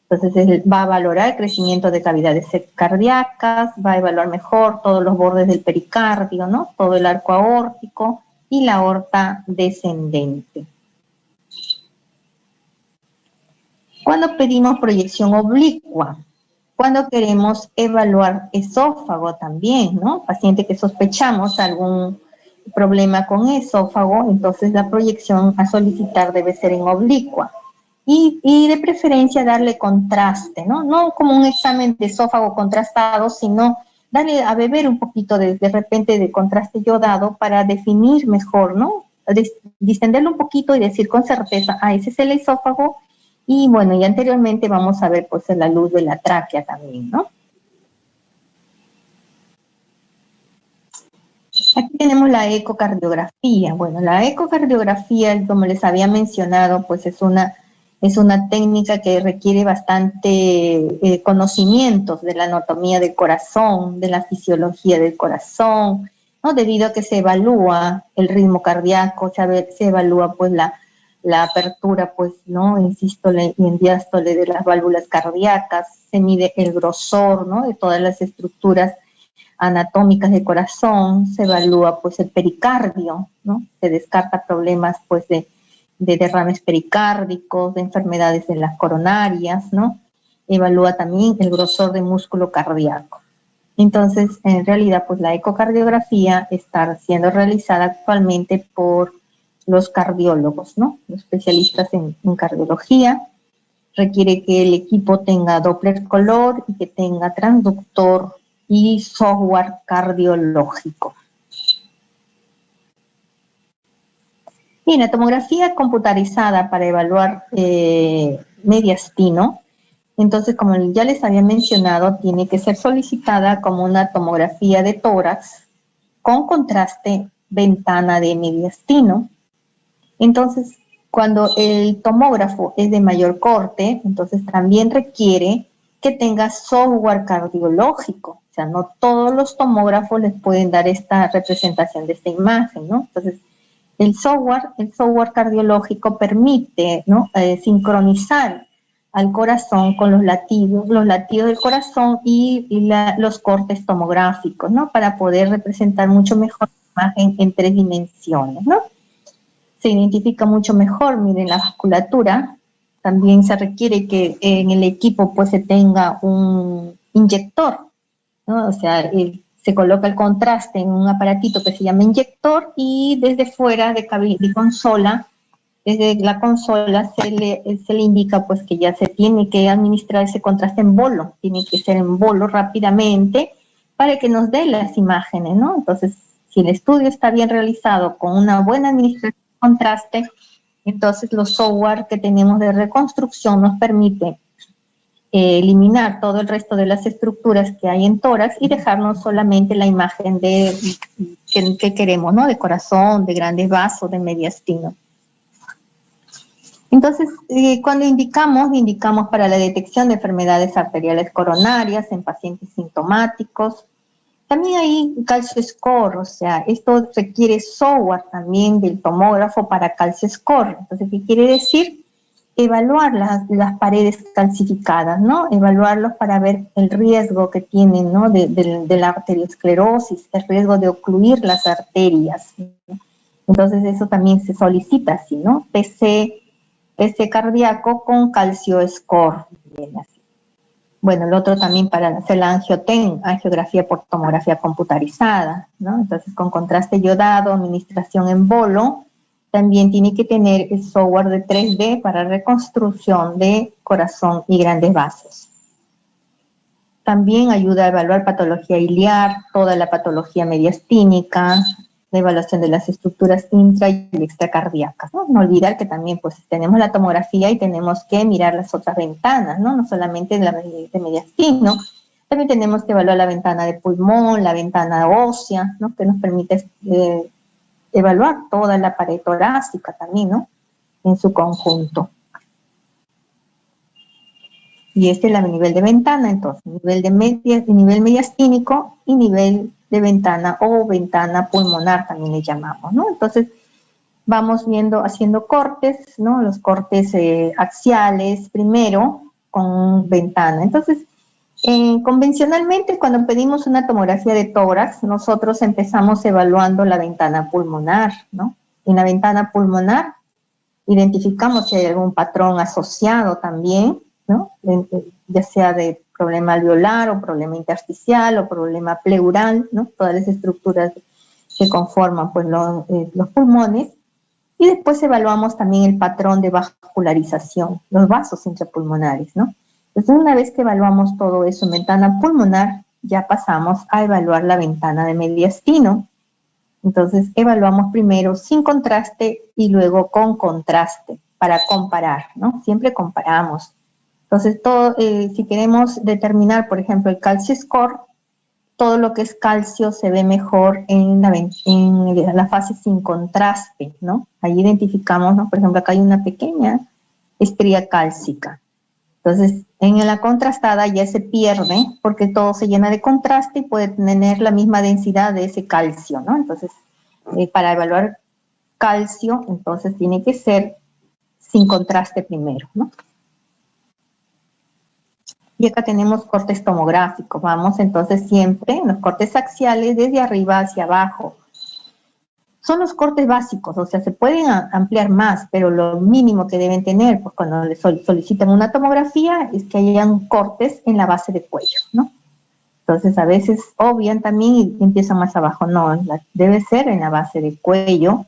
Speaker 1: Entonces, va a valorar el crecimiento de cavidades cardíacas, va a evaluar mejor todos los bordes del pericardio, ¿no? Todo el arco aórtico y la aorta descendente. Cuando pedimos proyección oblicua, cuando queremos evaluar esófago también, ¿no? Paciente que sospechamos algún problema con esófago, entonces la proyección a solicitar debe ser en oblicua. Y de preferencia darle contraste, ¿no? No como un examen de esófago contrastado, sino darle a beber un poquito de repente de contraste yodado para definir mejor, ¿no? Distenderlo un poquito y decir con certeza, ese es el esófago. Y bueno, y anteriormente vamos a ver, pues, la luz de la tráquea también, ¿no? Aquí tenemos la ecocardiografía. Bueno, la ecocardiografía, como les había mencionado, pues es una técnica que requiere bastante conocimientos de la anatomía del corazón, de la fisiología del corazón, ¿no? Debido a que se evalúa el ritmo cardíaco, se evalúa, pues, la apertura, pues, ¿no? En sístole y en diástole de las válvulas cardíacas, se mide el grosor, ¿no? De todas las estructuras anatómicas del corazón, se evalúa, pues, el pericardio, ¿no? Se descarta problemas, pues, de derrames pericárdicos, de enfermedades de las coronarias, ¿no? Evalúa también el grosor de músculo cardíaco. Entonces, en realidad, pues, la ecocardiografía está siendo realizada actualmente por los cardiólogos, ¿no? Los especialistas en cardiología. Requiere que el equipo tenga Doppler color y que tenga transductor y software cardiológico. Bien, la tomografía computarizada para evaluar mediastino, entonces, como ya les había mencionado, tiene que ser solicitada como una tomografía de tórax con contraste ventana de mediastino. Entonces, cuando el tomógrafo es de mayor corte, entonces también requiere que tenga software cardiológico. O sea, no todos los tomógrafos les pueden dar esta representación de esta imagen, ¿no? Entonces, el software cardiológico permite, ¿no? Sincronizar al corazón con los latidos del corazón y los cortes tomográficos, ¿no? Para poder representar mucho mejor la imagen en 3 dimensiones, ¿no? Se identifica mucho mejor, miren, la vasculatura. También se requiere que en el equipo, pues, se tenga un inyector, ¿no? O sea, se coloca el contraste en un aparatito que se llama inyector y desde fuera de consola, desde la consola se le indica, pues, que ya se tiene que administrar ese contraste en bolo, tiene que ser en bolo rápidamente para que nos dé las imágenes, ¿no? Entonces, si el estudio está bien realizado con una buena administración de contraste, Entonces los software que tenemos de reconstrucción nos permite eliminar todo el resto de las estructuras que hay en tórax y dejarnos solamente la imagen que queremos, ¿no? De corazón, de grandes vasos, de mediastino. Entonces, cuando indicamos para la detección de enfermedades arteriales coronarias en pacientes sintomáticos. También hay calcio score, o sea, esto requiere software también del tomógrafo para calcio score. Entonces, ¿qué quiere decir? Evaluar las paredes calcificadas, ¿no? Evaluarlos para ver el riesgo que tienen, ¿no? De la arteriosclerosis, el riesgo de ocluir las arterias, ¿no? Entonces, eso también se solicita así, ¿no? PC cardíaco con calcio score. Bueno, el otro también para hacer la angiografía por tomografía computarizada, ¿no? Entonces, con contraste yodado, administración en bolo, también tiene que tener el software de 3D para reconstrucción de corazón y grandes vasos. También ayuda a evaluar patología iliar, toda la patología mediastínica, la evaluación de las estructuras intra y extracardíacas, ¿no? No olvidar que también pues tenemos la tomografía y tenemos que mirar las otras ventanas, ¿no? No solamente la de mediastino, también tenemos que evaluar la ventana de pulmón, la ventana ósea, ¿no? Que nos permite evaluar toda la pared torácica también, ¿no? En su conjunto. Y este es el nivel de ventana, entonces, nivel mediastínico y nivel de ventana o ventana pulmonar también le llamamos, ¿no? Entonces, vamos viendo, haciendo cortes, ¿no? Los cortes axiales primero con ventana. Entonces, convencionalmente, cuando pedimos una tomografía de tórax, nosotros empezamos evaluando la ventana pulmonar, ¿no? En la ventana pulmonar identificamos si hay algún patrón asociado también, ¿no? Ya sea de problema alveolar o problema intersticial o problema pleural, ¿no? Todas las estructuras que conforman pues, los pulmones. Y después evaluamos también el patrón de vascularización, los vasos intrapulmonares, ¿no? Entonces, una vez que evaluamos todo eso en ventana pulmonar, ya pasamos a evaluar la ventana de mediastino. Entonces, evaluamos primero sin contraste y luego con contraste para comparar, ¿no? Siempre comparamos. Entonces, si queremos determinar, por ejemplo, el calcio score, todo lo que es calcio se ve mejor en la fase sin contraste, ¿no? Ahí identificamos, ¿no? Por ejemplo, acá hay una pequeña estría cálcica. Entonces, en la contrastada ya se pierde porque todo se llena de contraste y puede tener la misma densidad de ese calcio, ¿no? Entonces, para evaluar calcio, entonces tiene que ser sin contraste primero, ¿no? Y acá tenemos cortes tomográficos. Vamos entonces siempre en los cortes axiales desde arriba hacia abajo. Son los cortes básicos, o sea, se pueden ampliar más, pero lo mínimo que deben tener, pues cuando les solicitan una tomografía, es que hayan cortes en la base de cuello, ¿no? Entonces, a veces obvian también y empiezan más abajo. No, debe ser en la base de cuello.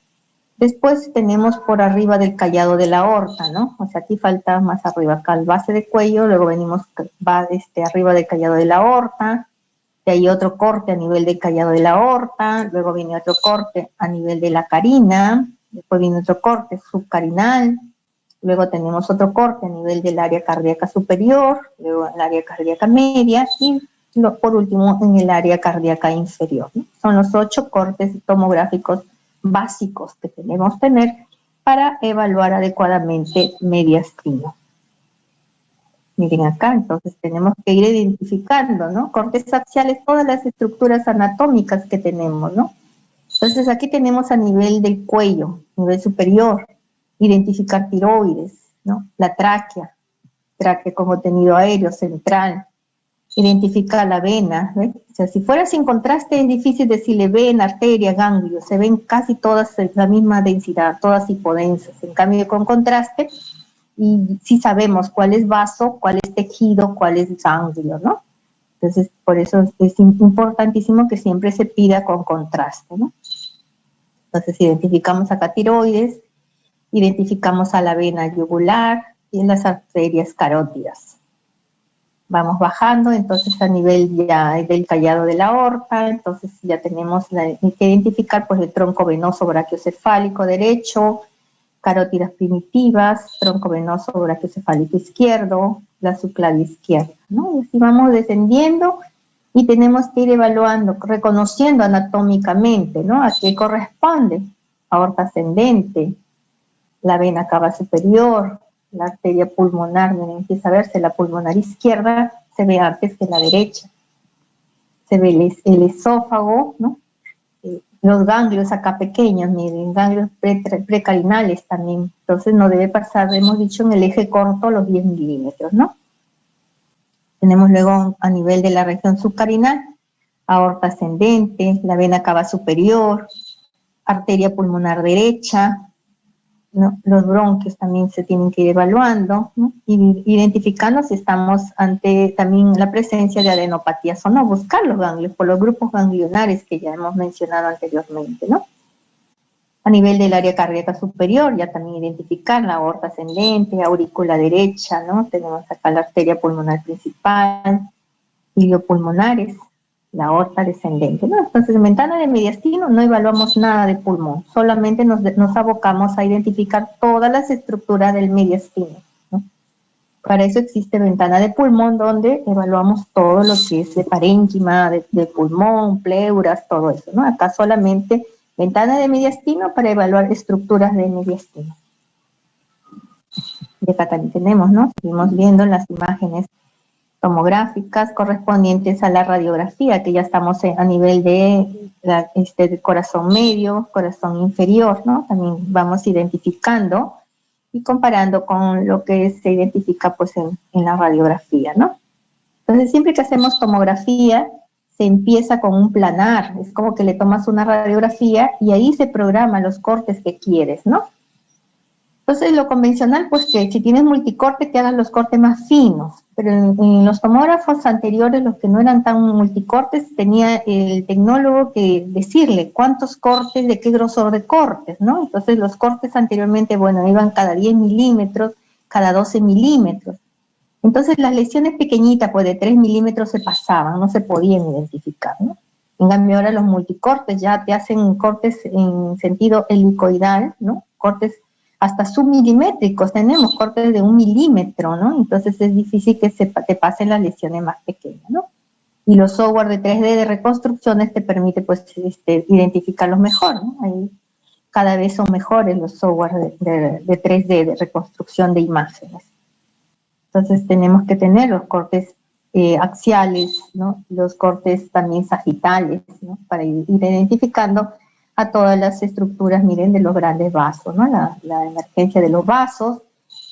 Speaker 1: Después tenemos por arriba del callado de la aorta, ¿no? O sea, aquí falta más arriba, acá el base de cuello, luego venimos arriba del callado de la aorta, de ahí otro corte a nivel del callado de la aorta, luego viene otro corte a nivel de la carina, después viene otro corte subcarinal, luego tenemos otro corte a nivel del área cardíaca superior, luego el área cardíaca media y por último en el área cardíaca inferior, ¿no? Son los 8 cortes tomográficos básicos que debemos tener para evaluar adecuadamente mediastino. Miren acá, entonces tenemos que ir identificando, ¿no? Cortes axiales, todas las estructuras anatómicas que tenemos, ¿no? Entonces aquí tenemos a nivel del cuello, nivel superior, identificar tiroides, ¿no? La tráquea con contenido aéreo central, identifica la vena, ¿ves? O sea, si fuera sin contraste es difícil decirle vena, arteria, ganglio, se ven casi todas la misma densidad, todas hipodensas. En cambio, con contraste, y sí sabemos cuál es vaso, cuál es tejido, cuál es ganglio, ¿no? Entonces, por eso es importantísimo que siempre se pida con contraste, ¿no? Entonces, identificamos acá tiroides, identificamos a la vena yugular y las arterias carótidas. Vamos bajando, entonces a nivel ya del callado de la aorta, entonces ya tenemos que identificar pues el tronco venoso brachiocefálico derecho, carótidas primitivas, tronco venoso brachiocefálico izquierdo, la subclavia izquierda, ¿no? Y así vamos descendiendo y tenemos que ir evaluando, reconociendo anatómicamente, ¿no? A qué corresponde: aorta ascendente, la vena cava superior, la arteria pulmonar. Miren, empieza a verse la pulmonar izquierda, se ve antes que la derecha. Se ve el esófago, ¿no? Los ganglios acá pequeños, miren, ganglios precarinales también. Entonces no debe pasar, hemos dicho, en el eje corto los 10 milímetros, ¿no? Tenemos luego a nivel de la región subcarinal, aorta ascendente, la vena cava superior, arteria pulmonar derecha, ¿no? Los bronquios también se tienen que ir evaluando, ¿no? Y identificando si estamos ante también la presencia de adenopatías o no, buscar los ganglios por los grupos ganglionares que ya hemos mencionado anteriormente, ¿no? A nivel del área cardíaca superior, ya también identificar la aorta ascendente, aurícula derecha, ¿no? Tenemos acá la arteria pulmonar principal, iliopulmonares, la aorta descendente, ¿no? Entonces, en ventana de mediastino no evaluamos nada de pulmón, solamente nos abocamos a identificar todas las estructuras del mediastino, ¿no? Para eso existe ventana de pulmón, donde evaluamos todo lo que es de parénquima, de pulmón, pleuras, todo eso, ¿no? Acá solamente ventana de mediastino para evaluar estructuras de mediastino. Y acá también tenemos, ¿no? Seguimos viendo las imágenes tomográficas correspondientes a la radiografía, que ya estamos a nivel de corazón medio, corazón inferior, ¿no? También vamos identificando y comparando con lo que se identifica pues en la radiografía, ¿no? Entonces, siempre que hacemos tomografía, se empieza con un planar, es como que le tomas una radiografía y ahí se programan los cortes que quieres, ¿no? Entonces, lo convencional, pues que si tienes multicorte, que hagas los cortes más finos, pero en los tomógrafos anteriores, los que no eran tan multicortes, tenía el tecnólogo que decirle cuántos cortes, de qué grosor de cortes, ¿no? Entonces, los cortes anteriormente, bueno, iban cada 10 milímetros, cada 12 milímetros. Entonces, las lesiones pequeñitas, pues de 3 milímetros se pasaban, no se podían identificar, ¿no? En cambio, ahora los multicortes ya te hacen cortes en sentido helicoidal, ¿no? Cortes hasta submilimétricos, tenemos cortes de 1 milímetro, ¿no? Entonces es difícil que te pasen las lesiones más pequeñas, ¿no? Y los software de 3D de reconstrucciones te permite, pues, identificarlos mejor, ¿no? Ahí cada vez son mejores los software de 3D de reconstrucción de imágenes. Entonces tenemos que tener los cortes axiales, ¿no? Los cortes también sagitales, ¿no? Para ir identificando a todas las estructuras, miren, de los grandes vasos, ¿no? La emergencia de los vasos,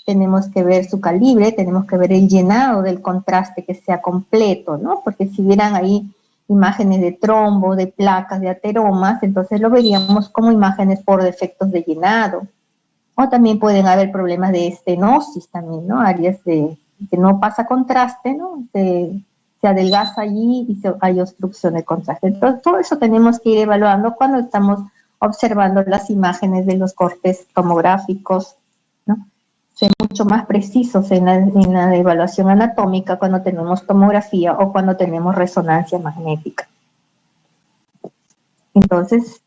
Speaker 1: tenemos que ver su calibre, tenemos que ver el llenado del contraste que sea completo, ¿no? Porque si vieran ahí imágenes de trombo, de placas, de ateromas, entonces lo veríamos como imágenes por defectos de llenado. O también pueden haber problemas de estenosis también, ¿no? Áreas que no pasa contraste, ¿no? Se adelgaza allí y hay obstrucción de contraste. Entonces, todo eso tenemos que ir evaluando cuando estamos observando las imágenes de los cortes tomográficos, ¿no? Ser mucho más precisos en la evaluación anatómica cuando tenemos tomografía o cuando tenemos resonancia magnética. Entonces,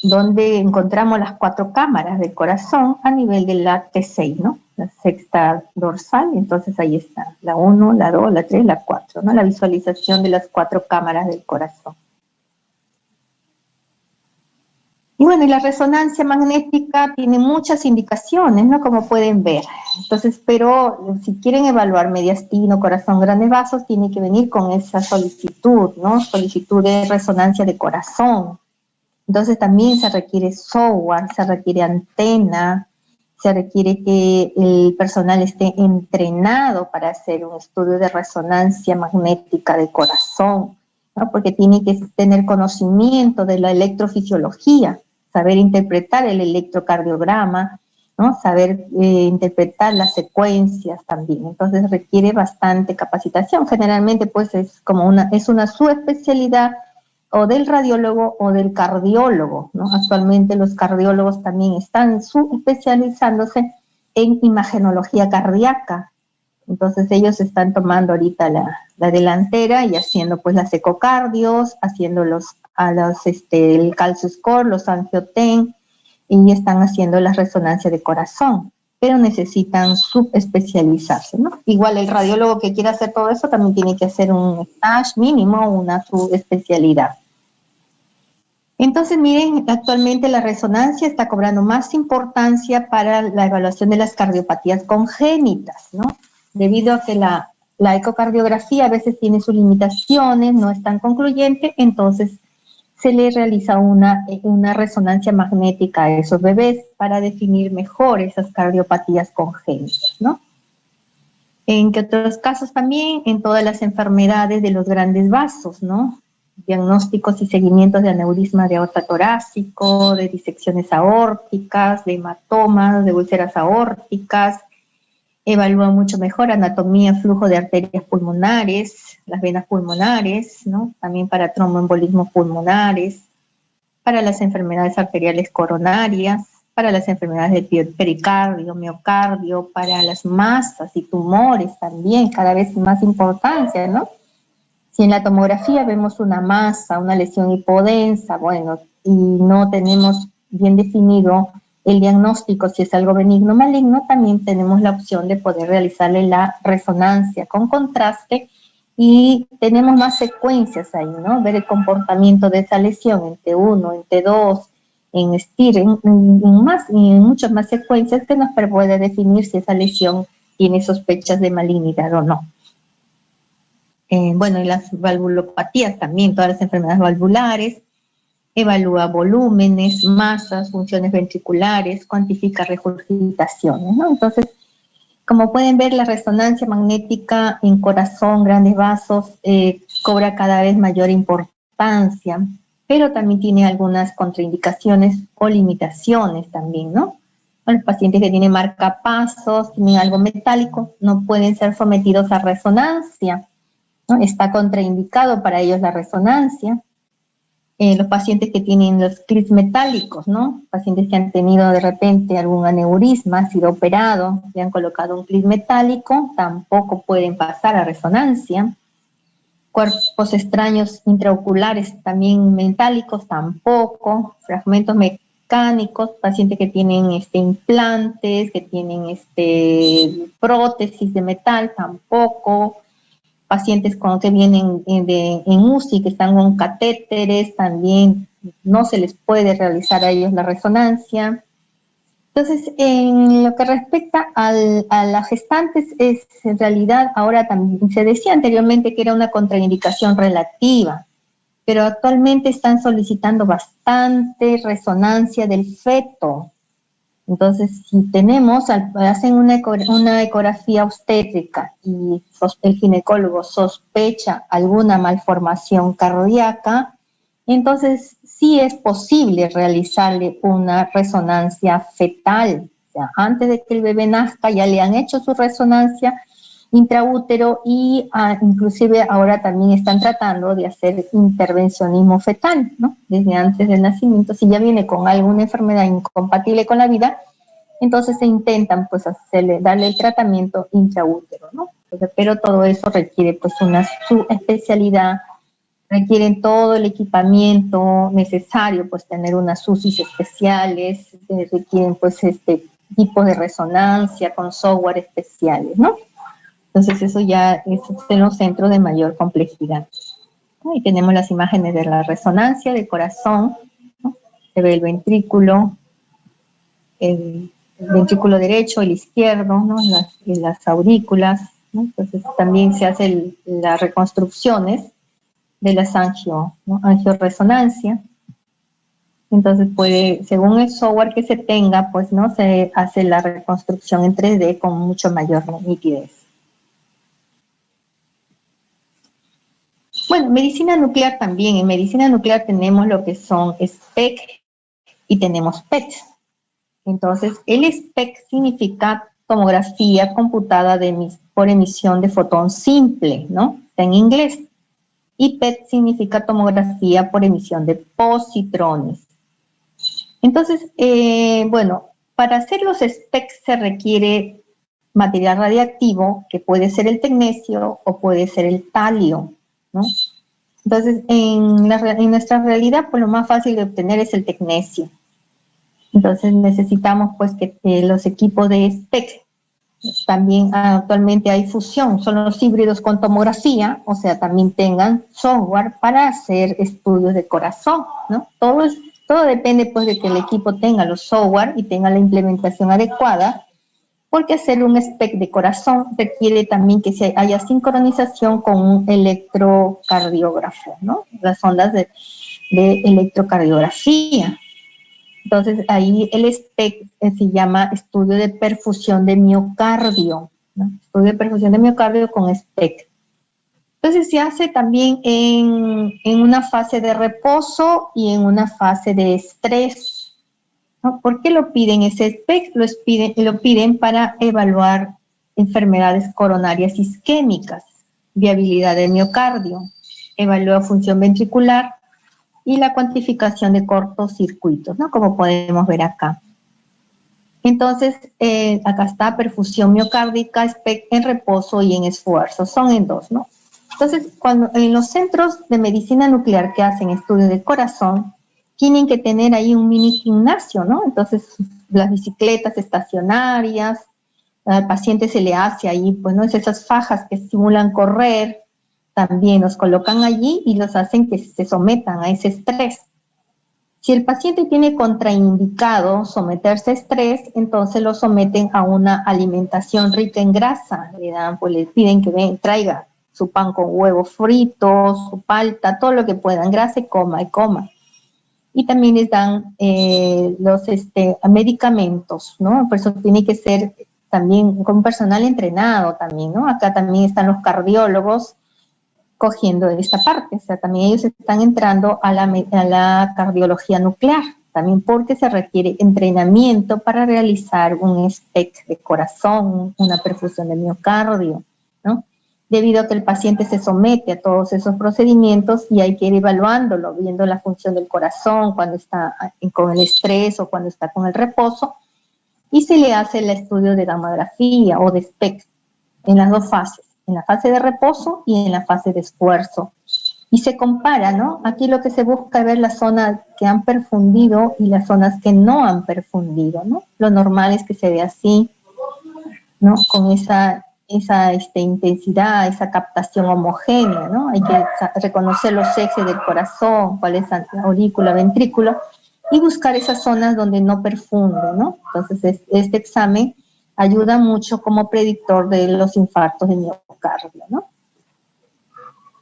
Speaker 1: donde encontramos las 4 cámaras del corazón a nivel de la T6, ¿no? La sexta dorsal, entonces ahí está, la 1, la 2, la 3, la 4, ¿no? La visualización de las 4 cámaras del corazón. Y bueno, y la resonancia magnética tiene muchas indicaciones, ¿no? Como pueden ver. Entonces, pero si quieren evaluar mediastino, corazón, grandes vasos, tiene que venir con esa solicitud, ¿no? Solicitud de resonancia de corazón. Entonces también se requiere software, se requiere antena, se requiere que el personal esté entrenado para hacer un estudio de resonancia magnética del corazón, ¿no? Porque tiene que tener conocimiento de la electrofisiología, saber interpretar el electrocardiograma, ¿no? Saber interpretar las secuencias también. Entonces requiere bastante capacitación. Generalmente pues es una subespecialidad o del radiólogo o del cardiólogo, ¿no? Actualmente los cardiólogos también están especializándose en imagenología cardíaca. Entonces ellos están tomando ahorita la delantera y haciendo pues las ecocardios, haciendo el calcio score, los angioten, y están haciendo las resonancias de corazón, pero necesitan subespecializarse, ¿no? Igual el radiólogo que quiera hacer todo eso también tiene que hacer un stage mínimo, una subespecialidad. Entonces, miren, actualmente la resonancia está cobrando más importancia para la evaluación de las cardiopatías congénitas, ¿no? Debido a que la ecocardiografía a veces tiene sus limitaciones, no es tan concluyente, entonces se le realiza una resonancia magnética a esos bebés para definir mejor esas cardiopatías congénitas, ¿no? En que otros casos también, en todas las enfermedades de los grandes vasos, ¿no? Diagnósticos y seguimientos de aneurisma de aorta torácico, de disecciones aórticas, de hematomas, de úlceras aórticas. Evalúa mucho mejor anatomía, flujo de arterias pulmonares, las venas pulmonares, ¿no? También para tromboembolismos pulmonares, para las enfermedades arteriales coronarias, para las enfermedades de pericardio, miocardio, para las masas y tumores también, cada vez más importancia, ¿no? Si en la tomografía vemos una masa, una lesión hipodensa, bueno, y no tenemos bien definido el diagnóstico, si es algo benigno o maligno, también tenemos la opción de poder realizarle la resonancia con contraste y tenemos más secuencias ahí, ¿no? Ver el comportamiento de esa lesión en T1, en T2, en STIR, en muchas más secuencias que nos puede definir si esa lesión tiene sospechas de malignidad o no. Bueno, y las valvulopatías también, todas las enfermedades valvulares, evalúa volúmenes, masas, funciones ventriculares, cuantifica regurgitaciones, ¿no? Entonces, como pueden ver, la resonancia magnética en corazón, grandes vasos, cobra cada vez mayor importancia, pero también tiene algunas contraindicaciones o limitaciones también, ¿no? Los pacientes que tienen marcapasos, tienen algo metálico, no pueden ser sometidos a resonancia, ¿no? Está contraindicado para ellos la resonancia. Los pacientes que tienen los clips metálicos, ¿no? Pacientes que han tenido de repente algún aneurisma, han sido operados, le han colocado un clip metálico, tampoco pueden pasar a resonancia. Cuerpos extraños intraoculares también metálicos, tampoco. Fragmentos mecánicos, pacientes que tienen implantes, que tienen prótesis de metal, tampoco. Pacientes que vienen en UCI, que están con catéteres, también no se les puede realizar a ellos la resonancia. Entonces, en lo que respecta a las gestantes, en realidad ahora también se decía anteriormente que era una contraindicación relativa, pero actualmente están solicitando bastante resonancia del feto. Entonces, si hacen una ecografía obstétrica y el ginecólogo sospecha alguna malformación cardíaca, entonces sí es posible realizarle una resonancia fetal. O sea, antes de que el bebé nazca ya le han hecho su resonancia intraútero y inclusive ahora también están tratando de hacer intervencionismo fetal, ¿no? Desde antes del nacimiento, si ya viene con alguna enfermedad incompatible con la vida, entonces se intentan pues darle el tratamiento intraútero, ¿no? Entonces, pero todo eso requiere pues una subespecialidad, requieren todo el equipamiento necesario, pues tener unas UCIs especiales, requieren pues tipos de resonancia con software especiales, ¿no? Entonces eso ya es en los centros de mayor complejidad. Ahí tenemos las imágenes de la resonancia del corazón, ¿no? Se ve el ventrículo derecho, el izquierdo, ¿no? las aurículas, ¿no? Entonces también se hacen las reconstrucciones de las angioresonancia. Entonces según el software que se tenga, pues no se hace la reconstrucción en 3D con mucho mayor nitidez. Bueno, medicina nuclear también. En medicina nuclear tenemos lo que son SPECT y tenemos PET. Entonces, el SPECT significa tomografía computada por emisión de fotón simple, ¿no? Está en inglés. Y PET significa tomografía por emisión de positrones. Entonces, bueno, para hacer los SPECT se requiere material radiactivo, que puede ser el tecnecio o puede ser el talio, ¿no? Entonces, en nuestra realidad, pues lo más fácil de obtener es el tecnecio. Entonces necesitamos pues que los equipos de SPECT, también actualmente hay fusión, son los híbridos con tomografía, o sea, también tengan software para hacer estudios de corazón, ¿no? Todo depende pues de que el equipo tenga los software y tenga la implementación adecuada, porque hacer un SPECT de corazón requiere también que haya sincronización con un electrocardiógrafo, ¿no? Las ondas de electrocardiografía. Entonces, ahí el SPECT se llama estudio de perfusión de miocardio, ¿no? Estudio de perfusión de miocardio con SPECT. Entonces, se hace también en una fase de reposo y en una fase de estrés, ¿no? ¿Por qué lo piden ese SPECT? Lo piden para evaluar enfermedades coronarias isquémicas, viabilidad del miocardio, evalúa función ventricular, y la cuantificación de cortocircuitos, ¿no? Como podemos ver acá. Entonces, acá está perfusión miocárdica, SPECT en reposo y en esfuerzo, son en dos, ¿no? Entonces, cuando en los centros de medicina nuclear que hacen estudios de corazón, tienen que tener ahí un mini gimnasio, ¿no? Entonces, las bicicletas estacionarias, al paciente se le hace ahí, pues, ¿no? Esas fajas que simulan correr, también los colocan allí y los hacen que se sometan a ese estrés. Si el paciente tiene contraindicado someterse a estrés, entonces lo someten a una alimentación rica en grasa. Pues les piden que traiga su pan con huevos fritos, su palta, todo lo que puedan, grasa y coma. Y también les dan los medicamentos, ¿no? Por eso tiene que ser también con personal entrenado también, ¿no? Acá también están los cardiólogos cogiendo esta parte, o sea, también ellos están entrando a la cardiología nuclear, también porque se requiere entrenamiento para realizar un SPECT de corazón, una perfusión de miocardio, ¿no? Debido a que el paciente se somete a todos esos procedimientos y hay que ir evaluándolo, viendo la función del corazón cuando está con el estrés o cuando está con el reposo, y se le hace el estudio de gamografía o de SPECT en las dos fases, en la fase de reposo y en la fase de esfuerzo. Y se compara, ¿no? Aquí lo que se busca es ver las zonas que han perfundido y las zonas que no han perfundido, ¿no? Lo normal es que se vea así, ¿no? Con esa intensidad, esa captación homogénea, ¿no? Hay que reconocer los ejes del corazón, cuál es la aurícula, ventrículo, y buscar esas zonas donde no perfunde, ¿no? Entonces, este examen ayuda mucho como predictor de los infartos de miocardio, ¿no?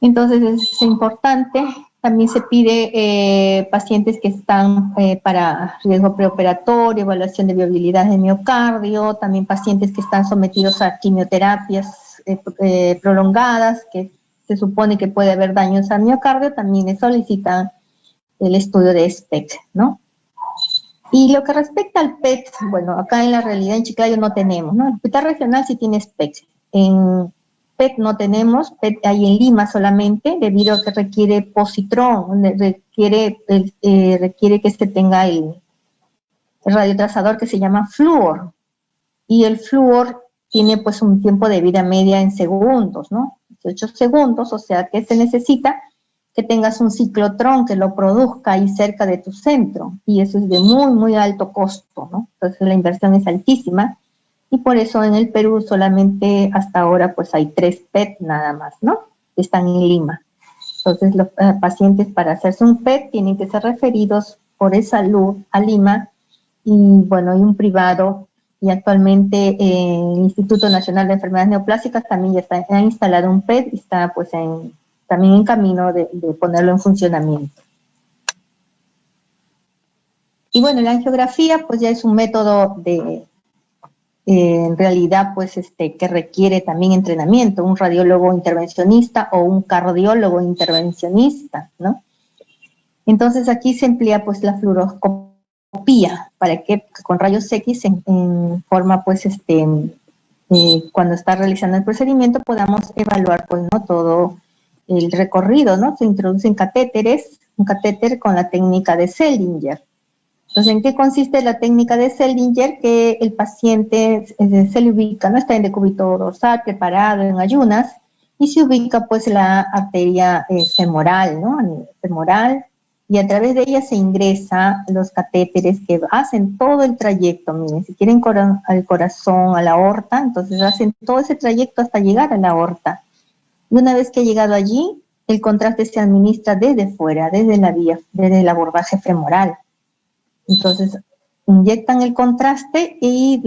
Speaker 1: Entonces es importante. También se pide pacientes que están para riesgo preoperatorio, evaluación de viabilidad de miocardio, también pacientes que están sometidos a quimioterapias prolongadas, que se supone que puede haber daños al miocardio, también le solicitan el estudio de SPECT, ¿no? Y lo que respecta al PET, bueno, acá en la realidad en Chiclayo no tenemos, ¿no? El hospital regional sí tiene SPECT. En PET no tenemos, PET hay en Lima solamente, debido a que requiere positrón, requiere que se tenga el radiotrazador que se llama flúor. Y el flúor tiene pues un tiempo de vida media en segundos, ¿no? 18 segundos, o sea que se necesita que tengas un ciclotrón que lo produzca ahí cerca de tu centro, y eso es de muy, muy alto costo, ¿no? Entonces la inversión es altísima, y por eso en el Perú solamente hasta ahora pues hay 3 PET nada más, ¿no? Que están en Lima. Entonces los pacientes para hacerse un PET tienen que ser referidos por e-Salud a Lima, y bueno, hay un privado, y actualmente el Instituto Nacional de Enfermedades Neoplásicas también ya ha instalado un PET y está pues también en camino de ponerlo en funcionamiento. Y bueno, la angiografía pues ya es un método en realidad pues que requiere también entrenamiento, un radiólogo intervencionista o un cardiólogo intervencionista, ¿no? Entonces aquí se emplea pues la fluoroscopía para que con rayos X en forma pues cuando está realizando el procedimiento podamos evaluar pues no todo el recorrido, ¿no? Se introducen catéteres, un catéter con la técnica de Seldinger. Entonces, ¿en qué consiste la técnica de Seldinger? Que el paciente se le ubica, ¿no? Está en decúbito dorsal, preparado en ayunas, y se ubica pues la arteria femoral, ¿no? A nivel femoral, y a través de ella se ingresa los catéteres que hacen todo el trayecto. Miren, si quieren al corazón, a la aorta, entonces hacen todo ese trayecto hasta llegar a la aorta. Y una vez que ha llegado allí, el contraste se administra desde fuera, desde la vía, desde el abordaje femoral. Entonces, inyectan el contraste y